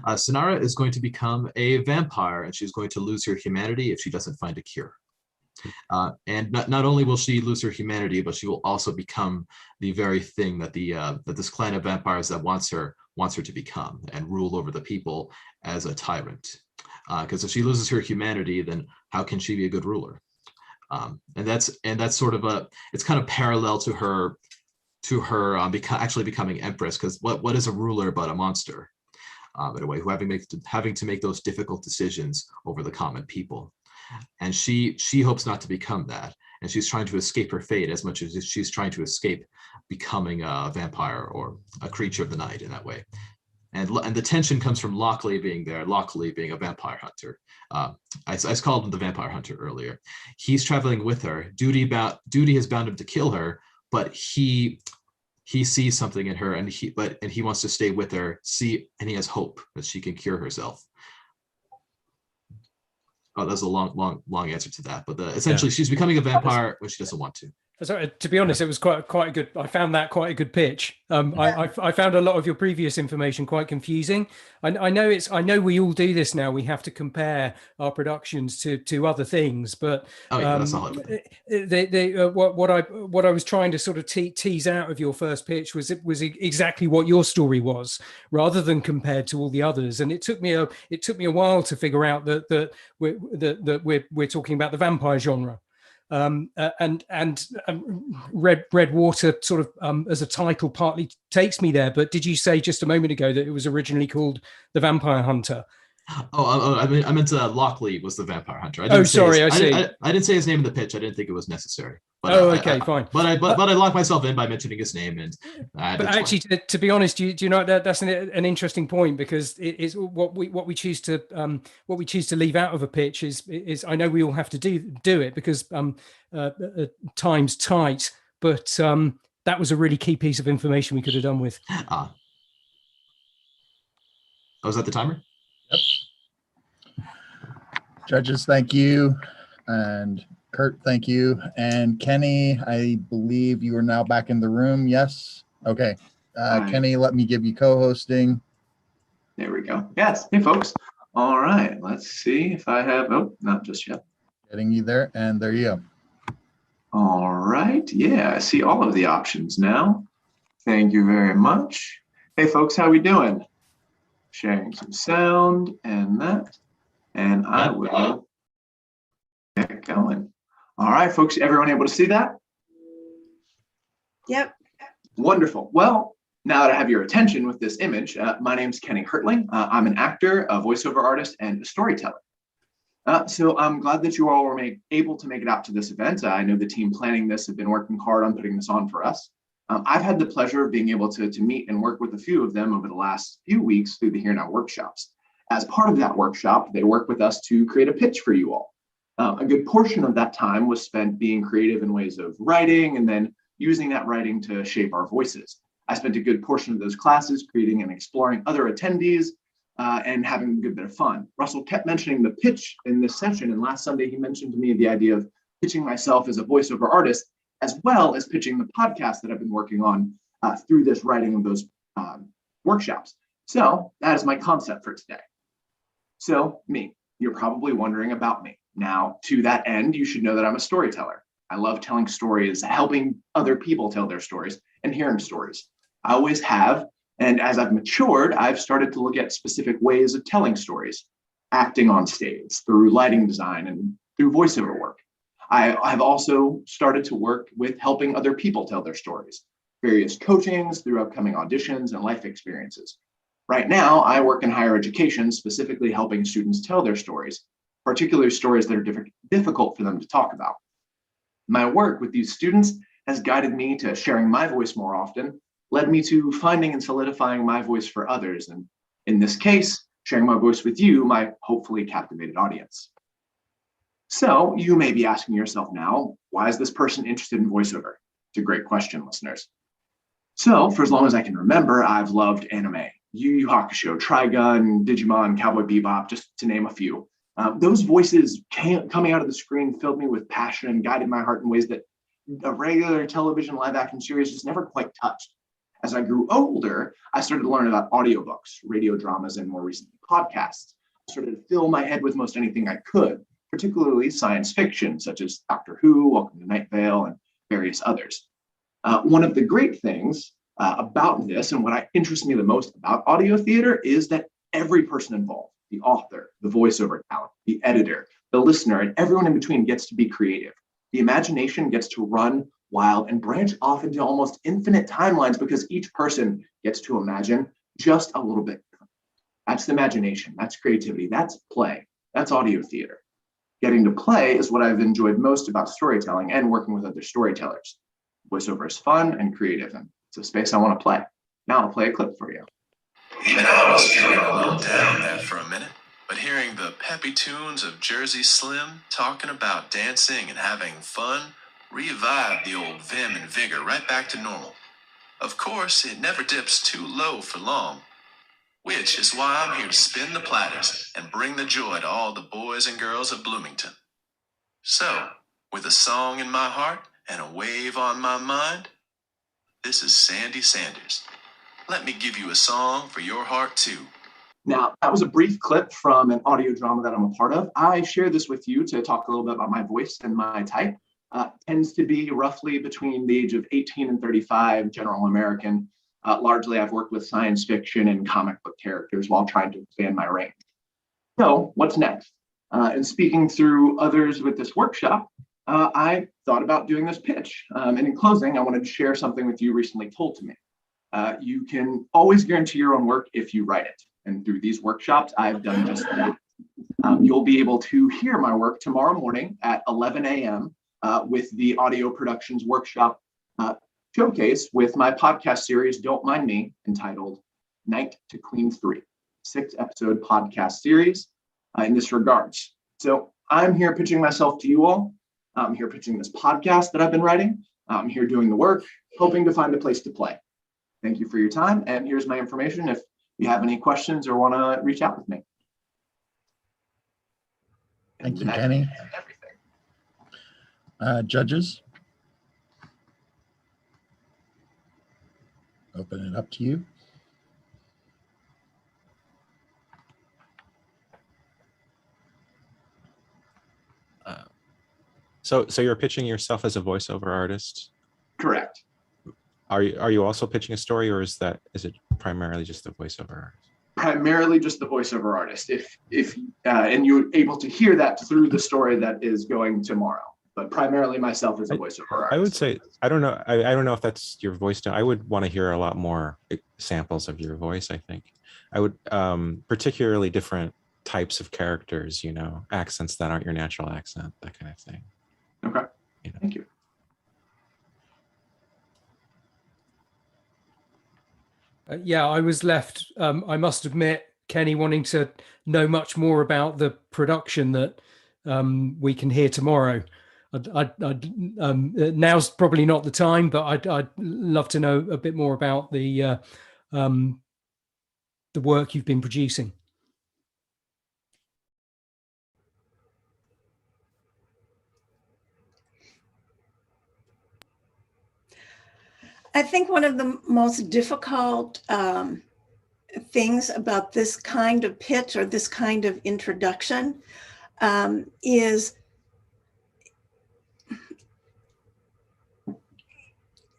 Sonara is going to become a vampire, and she's going to lose her humanity if she doesn't find a cure. And not only will she lose her humanity, but she will also become the very thing that that this clan of vampires that wants her to become, and rule over the people as a tyrant. Because if she loses her humanity, then how can she be a good ruler? And that's sort of it's kind of parallel to her actually becoming empress. Because what is a ruler but a monster? In a way, who having to make those difficult decisions over the common people. And she hopes not to become that, and she's trying to escape her fate as much as she's trying to escape becoming a vampire or a creature of the night in that way. And the tension comes from Lockley being there, Lockley being a vampire hunter. I called him the vampire hunter earlier. He's traveling with her. Duty has bound him to kill her, but he sees something in her, and he wants to stay with her, and he has hope that she can cure herself. Oh, that's a long answer to that, but essentially she's becoming a vampire when she doesn't want to. So, to be honest, it was quite a good. I found that quite a good pitch. I found a lot of your previous information quite confusing. I know we all do this now. We have to compare our productions to other things, but that's not what I was trying to sort of tease out of your first pitch was exactly what your story was, rather than compared to all the others. And it took me a while to figure out that we're talking about the vampire genre. Red Water sort of as a title partly takes me there, but did you say just a moment ago that it was originally called The Vampire Hunter? I meant Lockley was the vampire hunter. I didn't say his name in the pitch. I didn't think it was necessary. But, fine. But I locked myself in by mentioning his name, and but actually, to be honest, do you know that's an interesting point, because it is what we choose to leave out of a pitch is I know we all have to do it because time's tight, but that was a really key piece of information we could have done with. Was that the timer? Yep. Judges, thank you. And Kurt, thank you. And Kenny, I believe you are now back in the room. Yes? Okay. Kenny, let me give you co-hosting. There we go. Yes. Hey, folks. All right. Let's see if I have, not just yet. Getting you there. And there you go. All right. Yeah, I see all of the options now. Thank you very much. Hey, folks, how we doing? Sharing some sound and that. And I will get going. All right, folks, everyone able to see that? Yep. Wonderful. Well, now that I have your attention with this image, my name's Kenny Hertling. I'm an actor, a voiceover artist, and a storyteller. So I'm glad that you all were able to make it out to this event. I know the team planning this have been working hard on putting this on for us. I've had the pleasure of being able to meet and work with a few of them over the last few weeks through the Here Now workshops. As part of that workshop, they worked with us to create a pitch for you all. A good portion of that time was spent being creative in ways of writing and then using that writing to shape our voices. I spent a good portion of those classes creating and exploring other attendees and having a good bit of fun. Russell kept mentioning the pitch in this session, and last Sunday he mentioned to me the idea of pitching myself as a voiceover artist, as well as pitching the podcast that I've been working on through this writing of those workshops. So that is my concept for today. So me, you're probably wondering about me. Now, to that end, you should know that I'm a storyteller. I love telling stories, helping other people tell their stories, and hearing stories. I always have, and as I've matured, I've started to look at specific ways of telling stories, acting on stage, through lighting design, and through voiceover work. I have also started to work with helping other people tell their stories, various coachings through upcoming auditions and life experiences. Right now, I work in higher education, specifically helping students tell their stories, particularly stories that are difficult for them to talk about. My work with these students has guided me to sharing my voice more often, led me to finding and solidifying my voice for others, and in this case, sharing my voice with you, my hopefully captivated audience. So you may be asking yourself now, why is this person interested in voiceover? It's a great question, listeners. So for as long as I can remember, I've loved anime, Yu Yu Hakusho, Trigun, Digimon, Cowboy Bebop, just to name a few. Those voices coming out of the screen filled me with passion and guided my heart in ways that a regular television live action series just never quite touched. As I grew older, I started to learn about audiobooks, radio dramas, and more recently podcasts. I started to fill my head with most anything I could, particularly science fiction, such as Doctor Who, Welcome to Night Vale, and various others. One of the great things about this, and what interests me the most about audio theater, is that every person involved, the author, the voiceover talent, the editor, the listener, and everyone in between gets to be creative. The imagination gets to run wild and branch off into almost infinite timelines because each person gets to imagine just a little bit. That's the imagination, that's creativity, that's play, that's audio theater. Getting to play is what I've enjoyed most about storytelling and working with other storytellers. Voiceover is fun and creative, and it's a space I want to play. Now I'll play a clip for you. Even I was feeling a little down there for a minute, but hearing the peppy tunes of Jersey Slim talking about dancing and having fun revived the old vim and vigor right back to normal. Of course, it never dips too low for long, which is why I'm here to spin the platters and bring the joy to all the boys and girls of Bloomington. So, with a song in my heart and a wave on my mind? This is Sandy Sanders. Let me give you a song for your heart too. Now, that was a brief clip from an audio drama that I'm a part of. I share this with you to talk a little bit about my voice and my type. Tends to be roughly between the age of 18 and 35, general American. Largely, I've worked with science fiction and comic book characters while trying to expand my range. So, what's next? And speaking through others with this workshop, I thought about doing this pitch. And in closing, I wanted to share something with you recently told to me. You can always guarantee your own work if you write it. And through these workshops, I've done just that. You'll be able to hear my work tomorrow morning at 11 a.m. With the audio productions workshop showcase with my podcast series, Don't Mind Me, entitled Night to Queen 3, 6-episode podcast series in this regards. So I'm here pitching myself to you all. I'm here pitching this podcast that I've been writing. I'm here doing the work, hoping to find a place to play. Thank you for your time. And here's my information if you have any questions or want to reach out with me. Thank you, Kenny. Judges, open it up to you. So you're pitching yourself as a voiceover artist? Correct. Are you also pitching a story, or is it primarily just the voiceover artist? Primarily just the voiceover artist. If and you're able to hear that through the story that is going tomorrow. But primarily myself as a voiceover artist. I would say I don't know if that's your voice. I would want to hear a lot more samples of your voice. I think I would particularly different types of characters. Accents that aren't your natural accent, that kind of thing. Okay. Thank you. Yeah, I was left, I must admit, Kenny, wanting to know much more about the production that we can hear tomorrow. Now's probably not the time, but I'd love to know a bit more about the work you've been producing. I think one of the most difficult things about this kind of pitch or this kind of introduction is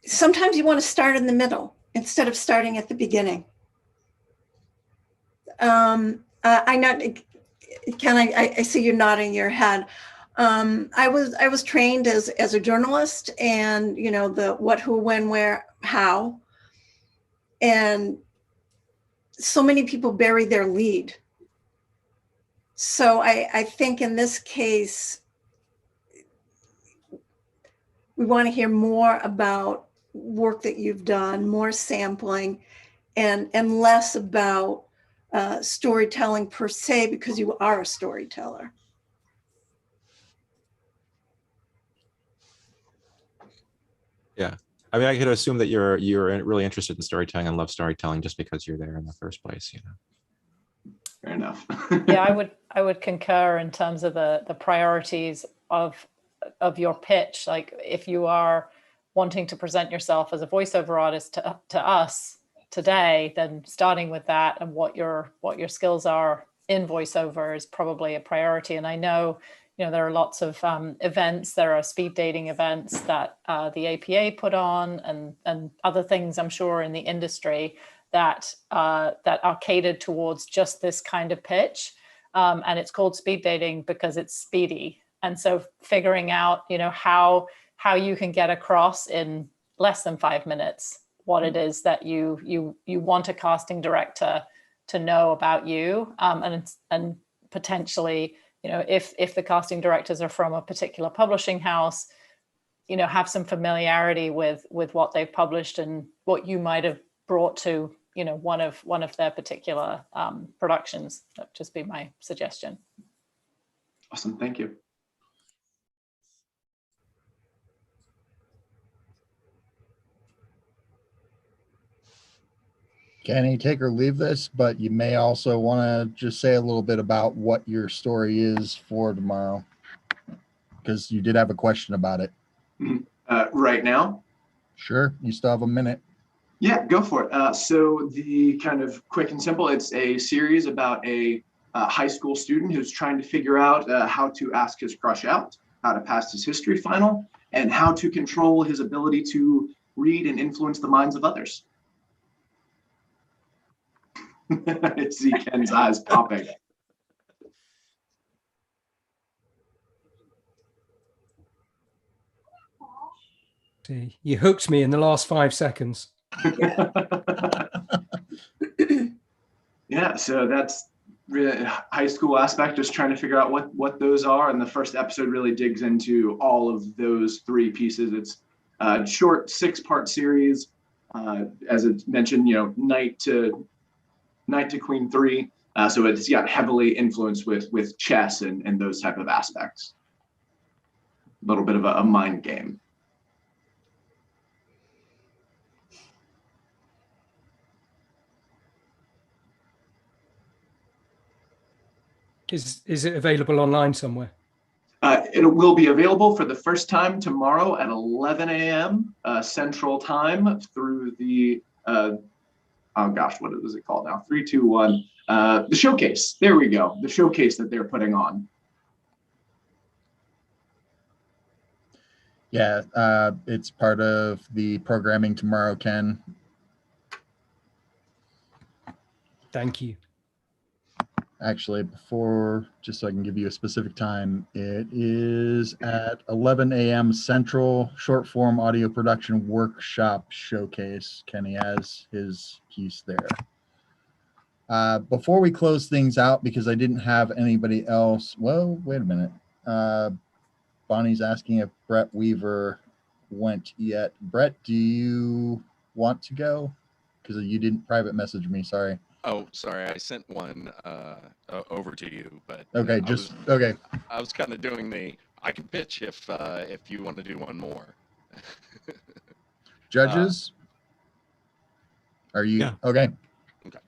sometimes you want to start in the middle instead of starting at the beginning. I know, Ken, I see you nodding your head. I was trained as a journalist, and the what, who, when, where, how, and so many people bury their lead. So I think in this case, we want to hear more about work that you've done, more sampling, and less about storytelling per se, because you are a storyteller. Yeah, I mean, I could assume that you're really interested in storytelling and love storytelling just because you're there in the first place. Fair enough. Yeah, I would concur in terms of the priorities of your pitch. Like, if you are wanting to present yourself as a voiceover artist to us today, then starting with that and what your skills are in voiceover is probably a priority. And I know, there are lots of events. There are speed dating events that the APA put on, and other things, I'm sure, in the industry that are catered towards just this kind of pitch. And it's called speed dating because it's speedy. And so figuring out, how you can get across in less than 5 minutes what it is that you want a casting director to know about you, and potentially, if the casting directors are from a particular publishing house, have some familiarity with what they've published and what you might have brought to, one of their particular productions. That would just be my suggestion. Awesome, thank you. Kenny, take or leave this, but you may also want to just say a little bit about what your story is for tomorrow, because you did have a question about it. Right now? Sure. You still have a minute. Yeah, go for it. So the kind of quick and simple, it's a series about a high school student who's trying to figure out how to ask his crush out, how to pass his history final, and how to control his ability to read and influence the minds of others. I see Ken's eyes popping. See, you hooked me in the last 5 seconds. Yeah, so that's really high school aspect, just trying to figure out what those are. And the first episode really digs into all of those 3 pieces. It's a short 6-part series. As it's mentioned, Knight to Queen 3. So it's heavily influenced with chess and those type of aspects. A little bit of a mind game. Is it available online somewhere? It will be available for the first time tomorrow at 11 a.m. Central Time through the, oh gosh, what is it called now? 3, 2, 1. The showcase. There we go. The showcase that they're putting on. Yeah, it's part of the programming tomorrow, Ken. Thank you. Actually, before, just so I can give you a specific time, it is at 11 a.m. Central, short form audio production workshop showcase. Kenny has his piece there. Before we close things out, because I didn't have anybody else, well, wait a minute. Bonnie's asking if Brett Weaver went yet. Brett, do you want to go? Because you didn't private message me, sorry. Oh, sorry. I sent one over to you, but okay, okay. I was kind of doing I can pitch if you want to do one more. Judges, are you okay? Okay.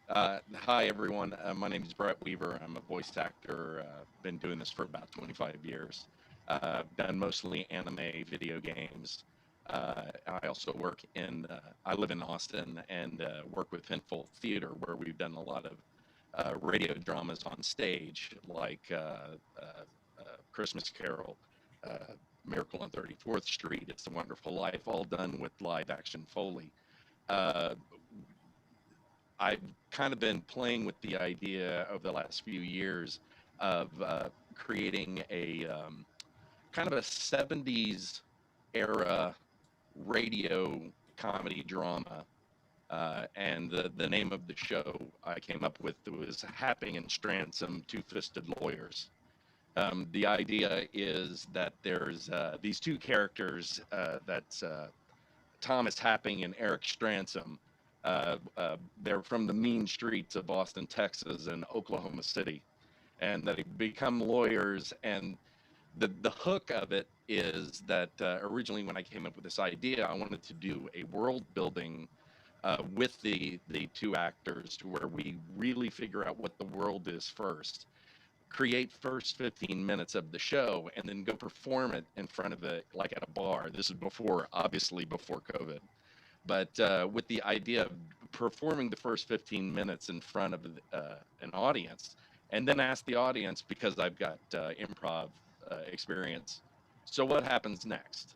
Hi everyone. My name is Brett Weaver. I'm a voice actor. Been doing this for about 25 years. Done mostly anime, video games. I also work I live in Austin and work with Pinful Theater, where we've done a lot of radio dramas on stage, like Christmas Carol, Miracle on 34th Street, It's a Wonderful Life, all done with live action Foley. I've kind of been playing with the idea over the last few years of creating a kind of a 70s era radio comedy drama, and the name of the show I came up with was Happing and Stransom, Two-Fisted Lawyers. The idea is that there's these 2 characters, that's Thomas Happing and Eric Stransom. They're from the mean streets of Austin, Texas and Oklahoma City, and they become lawyers. And the hook of it is that originally when I came up with this idea, I wanted to do a world building with the 2 actors, to where we really figure out what the world is first, create first 15 minutes of the show, and then go perform it in front of it, like at a bar. This is obviously before COVID, but with the idea of performing the first 15 minutes in front of an audience, and then ask the audience, because I've got improv experience, so what happens next?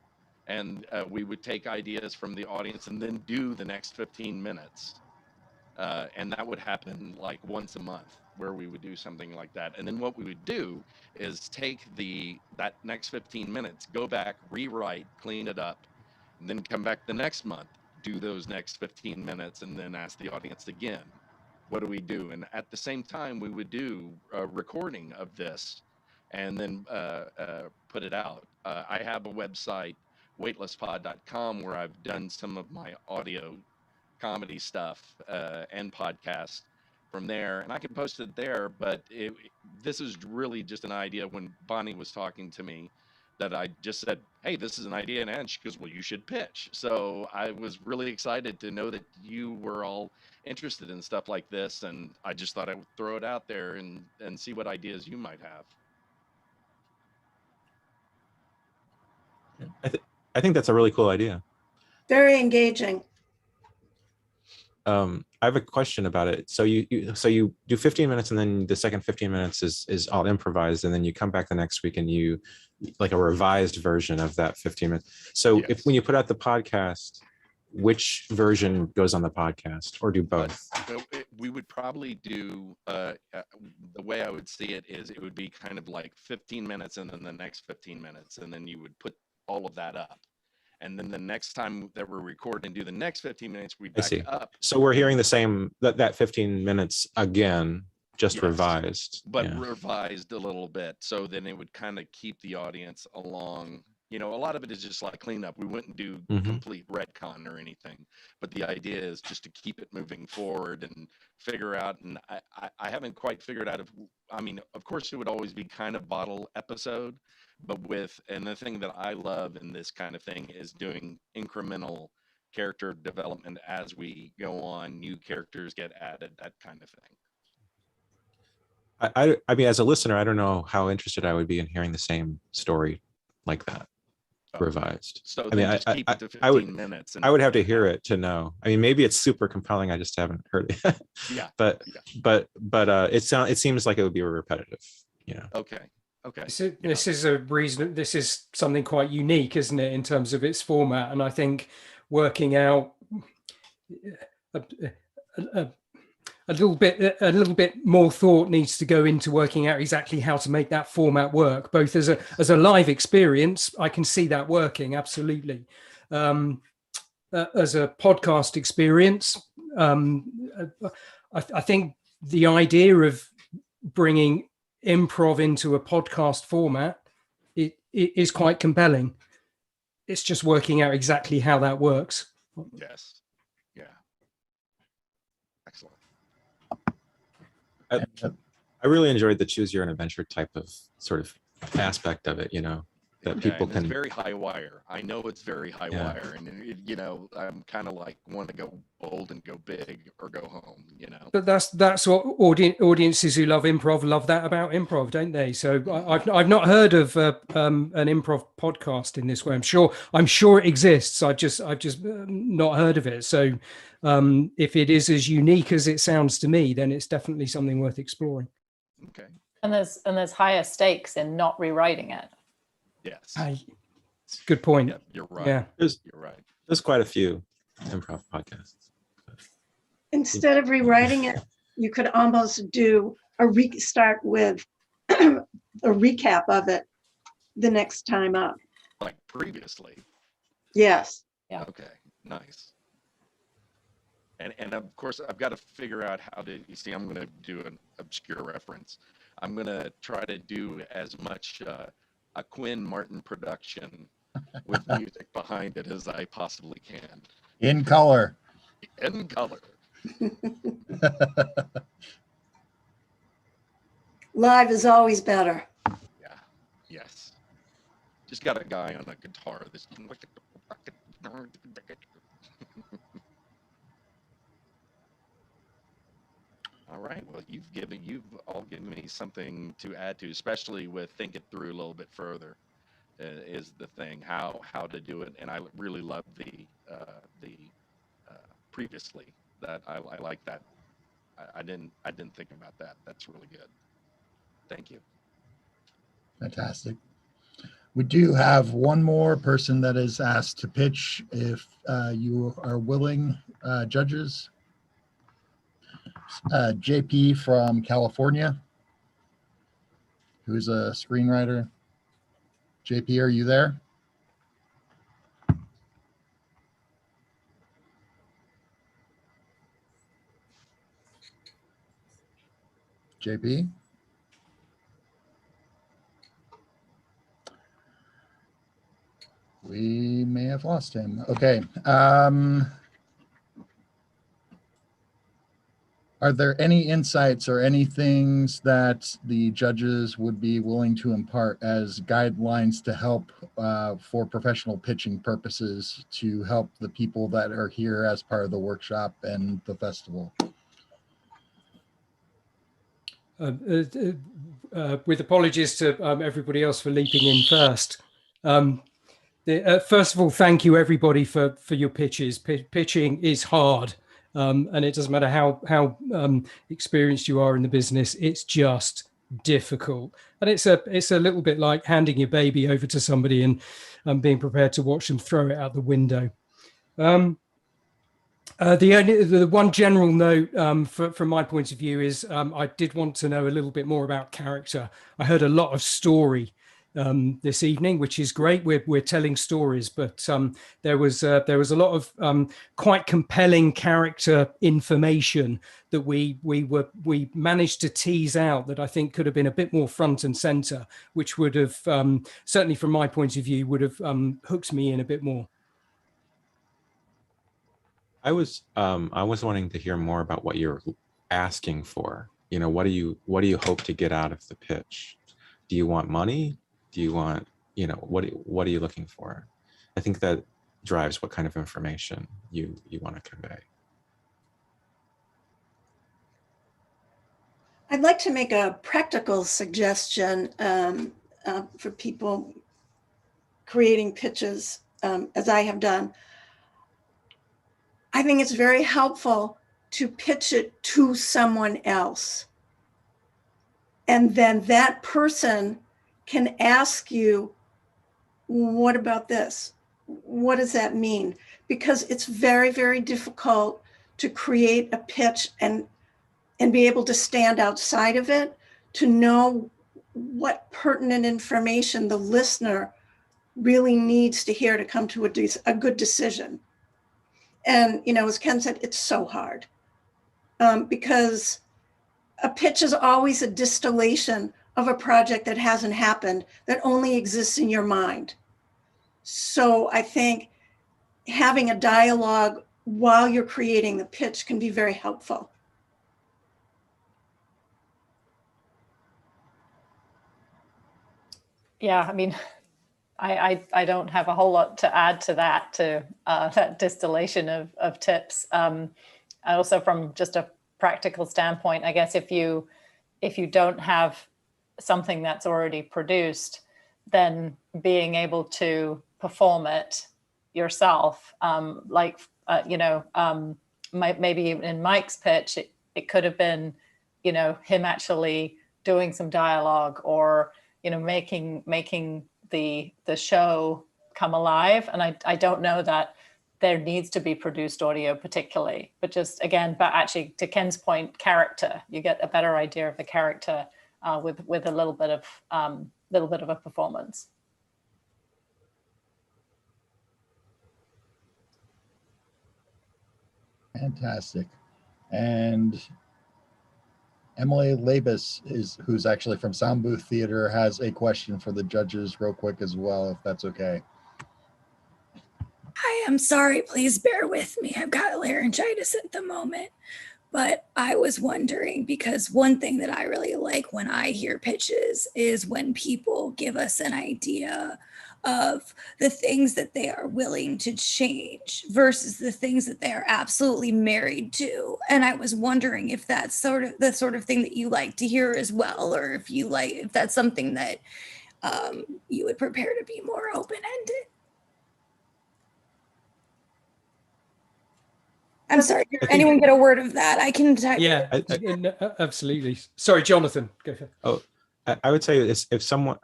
And we would take ideas from the audience and then do the next 15 minutes. And that would happen like once a month, where we would do something like that. And then what we would do is take that next 15 minutes, go back, rewrite, clean it up, and then come back the next month, do those next 15 minutes, and then ask the audience again, what do we do? And at the same time, we would do a recording of this and then put it out. I have a website, weightlesspod.com, where I've done some of my audio comedy stuff and podcasts from there, and I can post it there. But this is really just an idea. When Bonnie was talking to me, that I just said, hey, this is an idea, and she goes, well, you should pitch. So I was really excited to know that you were all interested in stuff like this, and I just thought I would throw it out there and see what ideas you might have. I think that's a really cool idea. Very engaging. I have a question about it. So you do 15 minutes, and then the second 15 minutes is all improvised, and then you come back the next week and you like a revised version of that 15 minutes. So if when you put out the podcast, which version goes on the podcast, or do both? We would probably do the way I would see it is it would be kind of like 15 minutes and then the next 15 minutes, and then you would put all of that up. And then the next time that we're recording and do the next 15 minutes, we back up. So we're hearing the same that 15 minutes again, just revised. But revised a little bit. So then it would kind of keep the audience along. You know, a lot of it is just like cleanup. We wouldn't do complete retcon or anything. But the idea is just to keep it moving forward and figure out. And I haven't quite figured out I mean, of course, it would always be kind of bottle episode. But and the thing that I love in this kind of thing is doing incremental character development as we go on, new characters get added, that kind of thing. I mean, as a listener, I don't know how interested I would be in hearing the same story like that revised. So I mean, just keep it to 15 I would, minutes. I would have to hear it to know. I mean, maybe it's super compelling. I just haven't heard it. Yeah. But it seems like it would be repetitive. You know. Okay. Okay. This is a reason. This is something quite unique, isn't it, in terms of its format? And I think working out a little bit more thought needs to go into working out exactly how to make that format work. Both as a live experience, I can see that working absolutely. As a podcast experience, I think the idea of bringing improv into a podcast format it is quite compelling. It's just working out exactly how that works. Yes. Yeah. Excellent. I really enjoyed the choose your own adventure type of sort of aspect of it, you know, that people can. It's very high wire. I know it's very high wire, and you know, I'm kind of like want to go bold and go big or go home, you know. But that's what audiences who love improv love that about improv, don't they? So I've not heard of an improv podcast in this way. I'm sure it exists. I've just not heard of it. So if it is as unique as it sounds to me, then it's definitely something worth exploring. Okay. And there's higher stakes in not rewriting it. Yes. Good point. Yeah, you're right. Yeah. You're right. There's quite a few improv podcasts. Instead of rewriting it, you could almost do start with a recap of it the next time up. Like previously. Yes. Yeah. Okay. Nice. And of course, I've got to figure out how to. You see, I'm going to do an obscure reference. I'm going to try to do as much a Quinn Martin production with music behind it as I possibly can. In color. In color. Live is always better. Yeah. Yes. Just got a guy on a guitar that's all right. Well, you've all given me something to add to, especially with think it through a little bit further. Is the thing how to do it, and I really love the previously that I like that. I didn't think about that. That's really good. Thank you. Fantastic. We do have one more person that is asked to pitch if you are willing, judges. JP from California, who's a screenwriter. JP, are you there? JP? We may have lost him. Okay. Are there any insights or any things that the judges would be willing to impart as guidelines to help for professional pitching purposes to help the people that are here as part of the workshop and the festival? With apologies to everybody else for leaping in first. First of all, thank you everybody for your pitches. Pitching is hard, and it doesn't matter how experienced you are in the business. It's just difficult, and it's a little bit like handing your baby over to somebody and being prepared to watch them throw it out the window. The one general note from my point of view is I did want to know a little bit more about character. I heard a lot of story this evening, which is great. We're telling stories, but there was a lot of quite compelling character information that we managed to tease out that I think could have been a bit more front and center, which would have certainly from my point of view would have hooked me in a bit more. I was wanting to hear more about what you're asking for. You know, what do you hope to get out of the pitch? Do you want money? Do you want, you know, what are you looking for? I think that drives what kind of information you want to convey. I'd like to make a practical suggestion for people creating pitches, as I have done. I think it's very helpful to pitch it to someone else. And then that person can ask you, what about this? What does that mean? Because it's very, very difficult to create a pitch and be able to stand outside of it, to know what pertinent information the listener really needs to hear to come to a good decision. And, you know, as Ken said, it's so hard because a pitch is always a distillation of a project that hasn't happened, that only exists in your mind. So I think having a dialogue while you're creating the pitch can be very helpful. Yeah, I mean, I don't have a whole lot to add to that distillation of tips. Also, from just a practical standpoint, I guess if you don't have something that's already produced, then being able to perform it yourself, maybe in Mike's pitch, it could have been, you know, him actually doing some dialogue or, you know, making the show come alive. And I don't know that there needs to be produced audio particularly, but just again, but actually to Ken's point, character, you get a better idea of the character with a little bit of a performance. Fantastic. And Emily Labus, who's actually from Sound Booth Theater, has a question for the judges real quick as well, if that's okay. Hi, I'm sorry, please bear with me. I've got laryngitis at the moment. But I was wondering, because one thing that I really like when I hear pitches is when people give us an idea of the things that they are willing to change versus the things that they are absolutely married to. And I was wondering if that's sort of the sort of thing that you like to hear as well, or if that's something that you would prepare to be more open-ended. I'm sorry, did anyone get a word of that? I can type. Yeah, absolutely. Sorry, Jonathan, go ahead. Oh, I would say if someone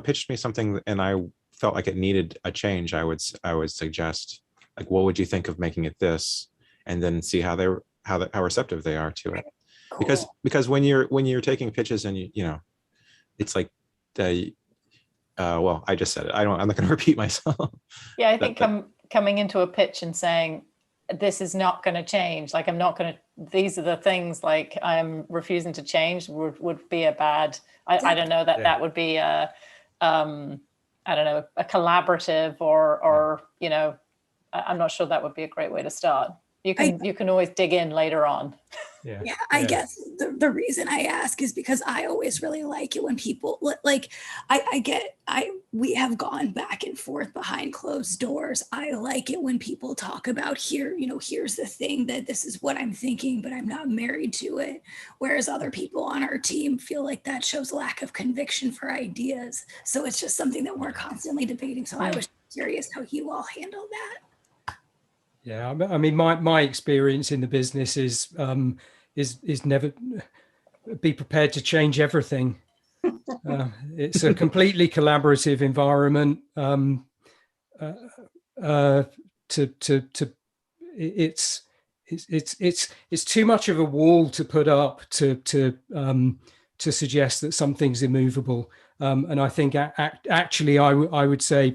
pitched me something and I felt like it needed a change, I would suggest, like, what would you think of making it this, and then see how receptive they are to it. Cool. Because when you're taking pitches and you know, it's like well, I just said it. I'm not going to repeat myself. Yeah, I think coming into a pitch and saying, this is not going to change. Like, these are the things, like, I'm refusing to change would be a bad, I don't know that would be I don't know, a collaborative or, you know, I'm not sure that would be a great way to start. You can always dig in later on. Yeah, I guess the reason I ask is because I always really like it when people like we have gone back and forth behind closed doors. I like it when people talk about here's the thing, that this is what I'm thinking, but I'm not married to it. Whereas other people on our team feel like that shows lack of conviction for ideas. So it's just something that we're constantly debating. So I was curious how you all handle that. Yeah, I mean, my experience in the business is never be prepared to change everything. It's a completely collaborative environment. It's too much of a wall to put up to suggest that something's immovable. And I think actually I would say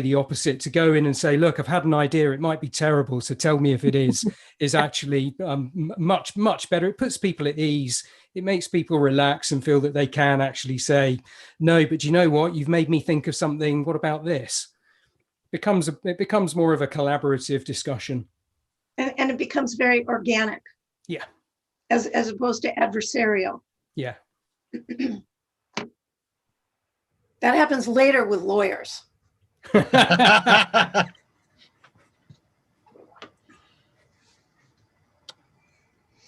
the opposite. To go in and say, look, I've had an idea, it might be terrible, so tell me if it is actually much better. It puts people at ease. It makes people relax and feel that they can actually say, no, but you know what, you've made me think of something, what about this? It becomes more of a collaborative discussion. And it becomes very organic. Yeah. As opposed to adversarial. Yeah. That happens later with lawyers.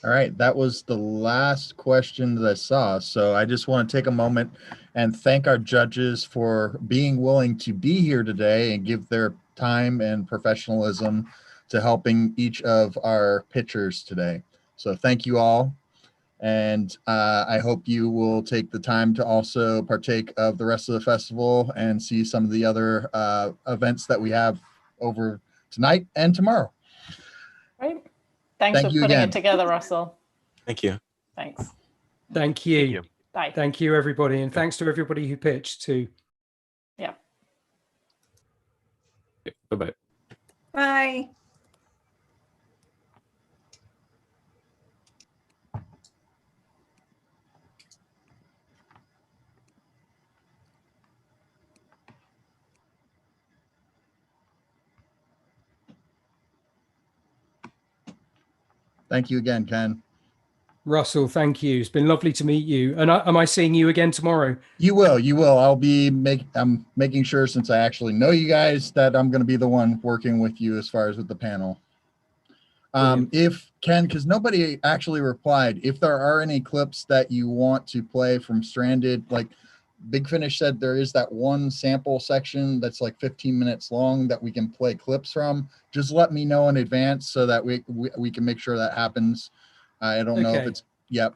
All right, that was the last question that I saw. So I just want to take a moment and thank our judges for being willing to be here today and give their time and professionalism to helping each of our pitchers today. So thank you all. And I hope you will take the time to also partake of the rest of the festival and see some of the other events that we have over tonight and tomorrow. Right. Thanks for putting it together, Russell. Thank you. Thanks. Thank you. Bye. Thank you, everybody. And thanks to everybody who pitched too. Yeah. Bye-bye. Bye. Thank you again, Ken. Russell, thank you. It's been lovely to meet you. And am I seeing you again tomorrow? You will. I'll be I'm making sure, since I actually know you guys, that I'm going to be the one working with you as far as with the panel. If Ken, because nobody actually replied, if there are any clips that you want to play from Stranded, like Big Finish said, there is that one sample section that's like 15 minutes long that we can play clips from. Just let me know in advance so that we can make sure that happens. I don't know if it's, yep.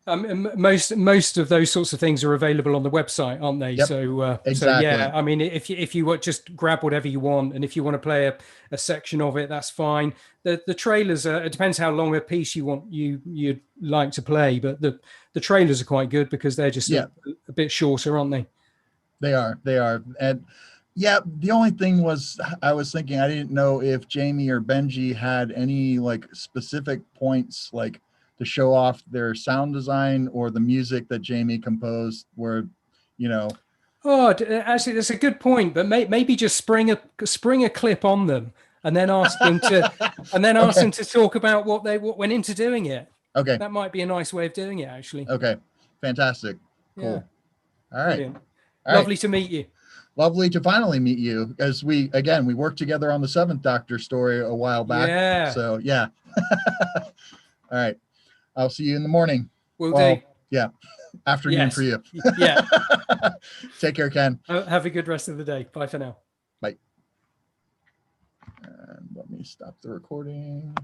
Most of those sorts of things are available on the website, aren't they? Yep, So exactly. Yeah, I mean, if you just grab whatever you want, and if you want to play a section of it, that's fine. The trailers are, it depends how long a piece you'd like to play, but the trailers are quite good because they're just a bit shorter, aren't they? They are. And yeah, the only thing was, I was thinking, I didn't know if Jamie or Benji had any like specific points, like to show off their sound design or the music that Jamie composed, where, you know. Oh, actually, that's a good point. But maybe just spring a clip on them, and then ask them to talk about what went into doing it. Okay, that might be a nice way of doing it, actually. Okay, fantastic, cool. Yeah. All right, Brilliant. Lovely to meet you. Lovely to finally meet you, as we worked together on the Seventh Doctor story a while back. Yeah. So yeah. All right. I'll see you in the morning. Will do. Yeah. Afternoon for you. Yeah. Take care, Ken. Have a good rest of the day. Bye for now. Bye. And let me stop the recording.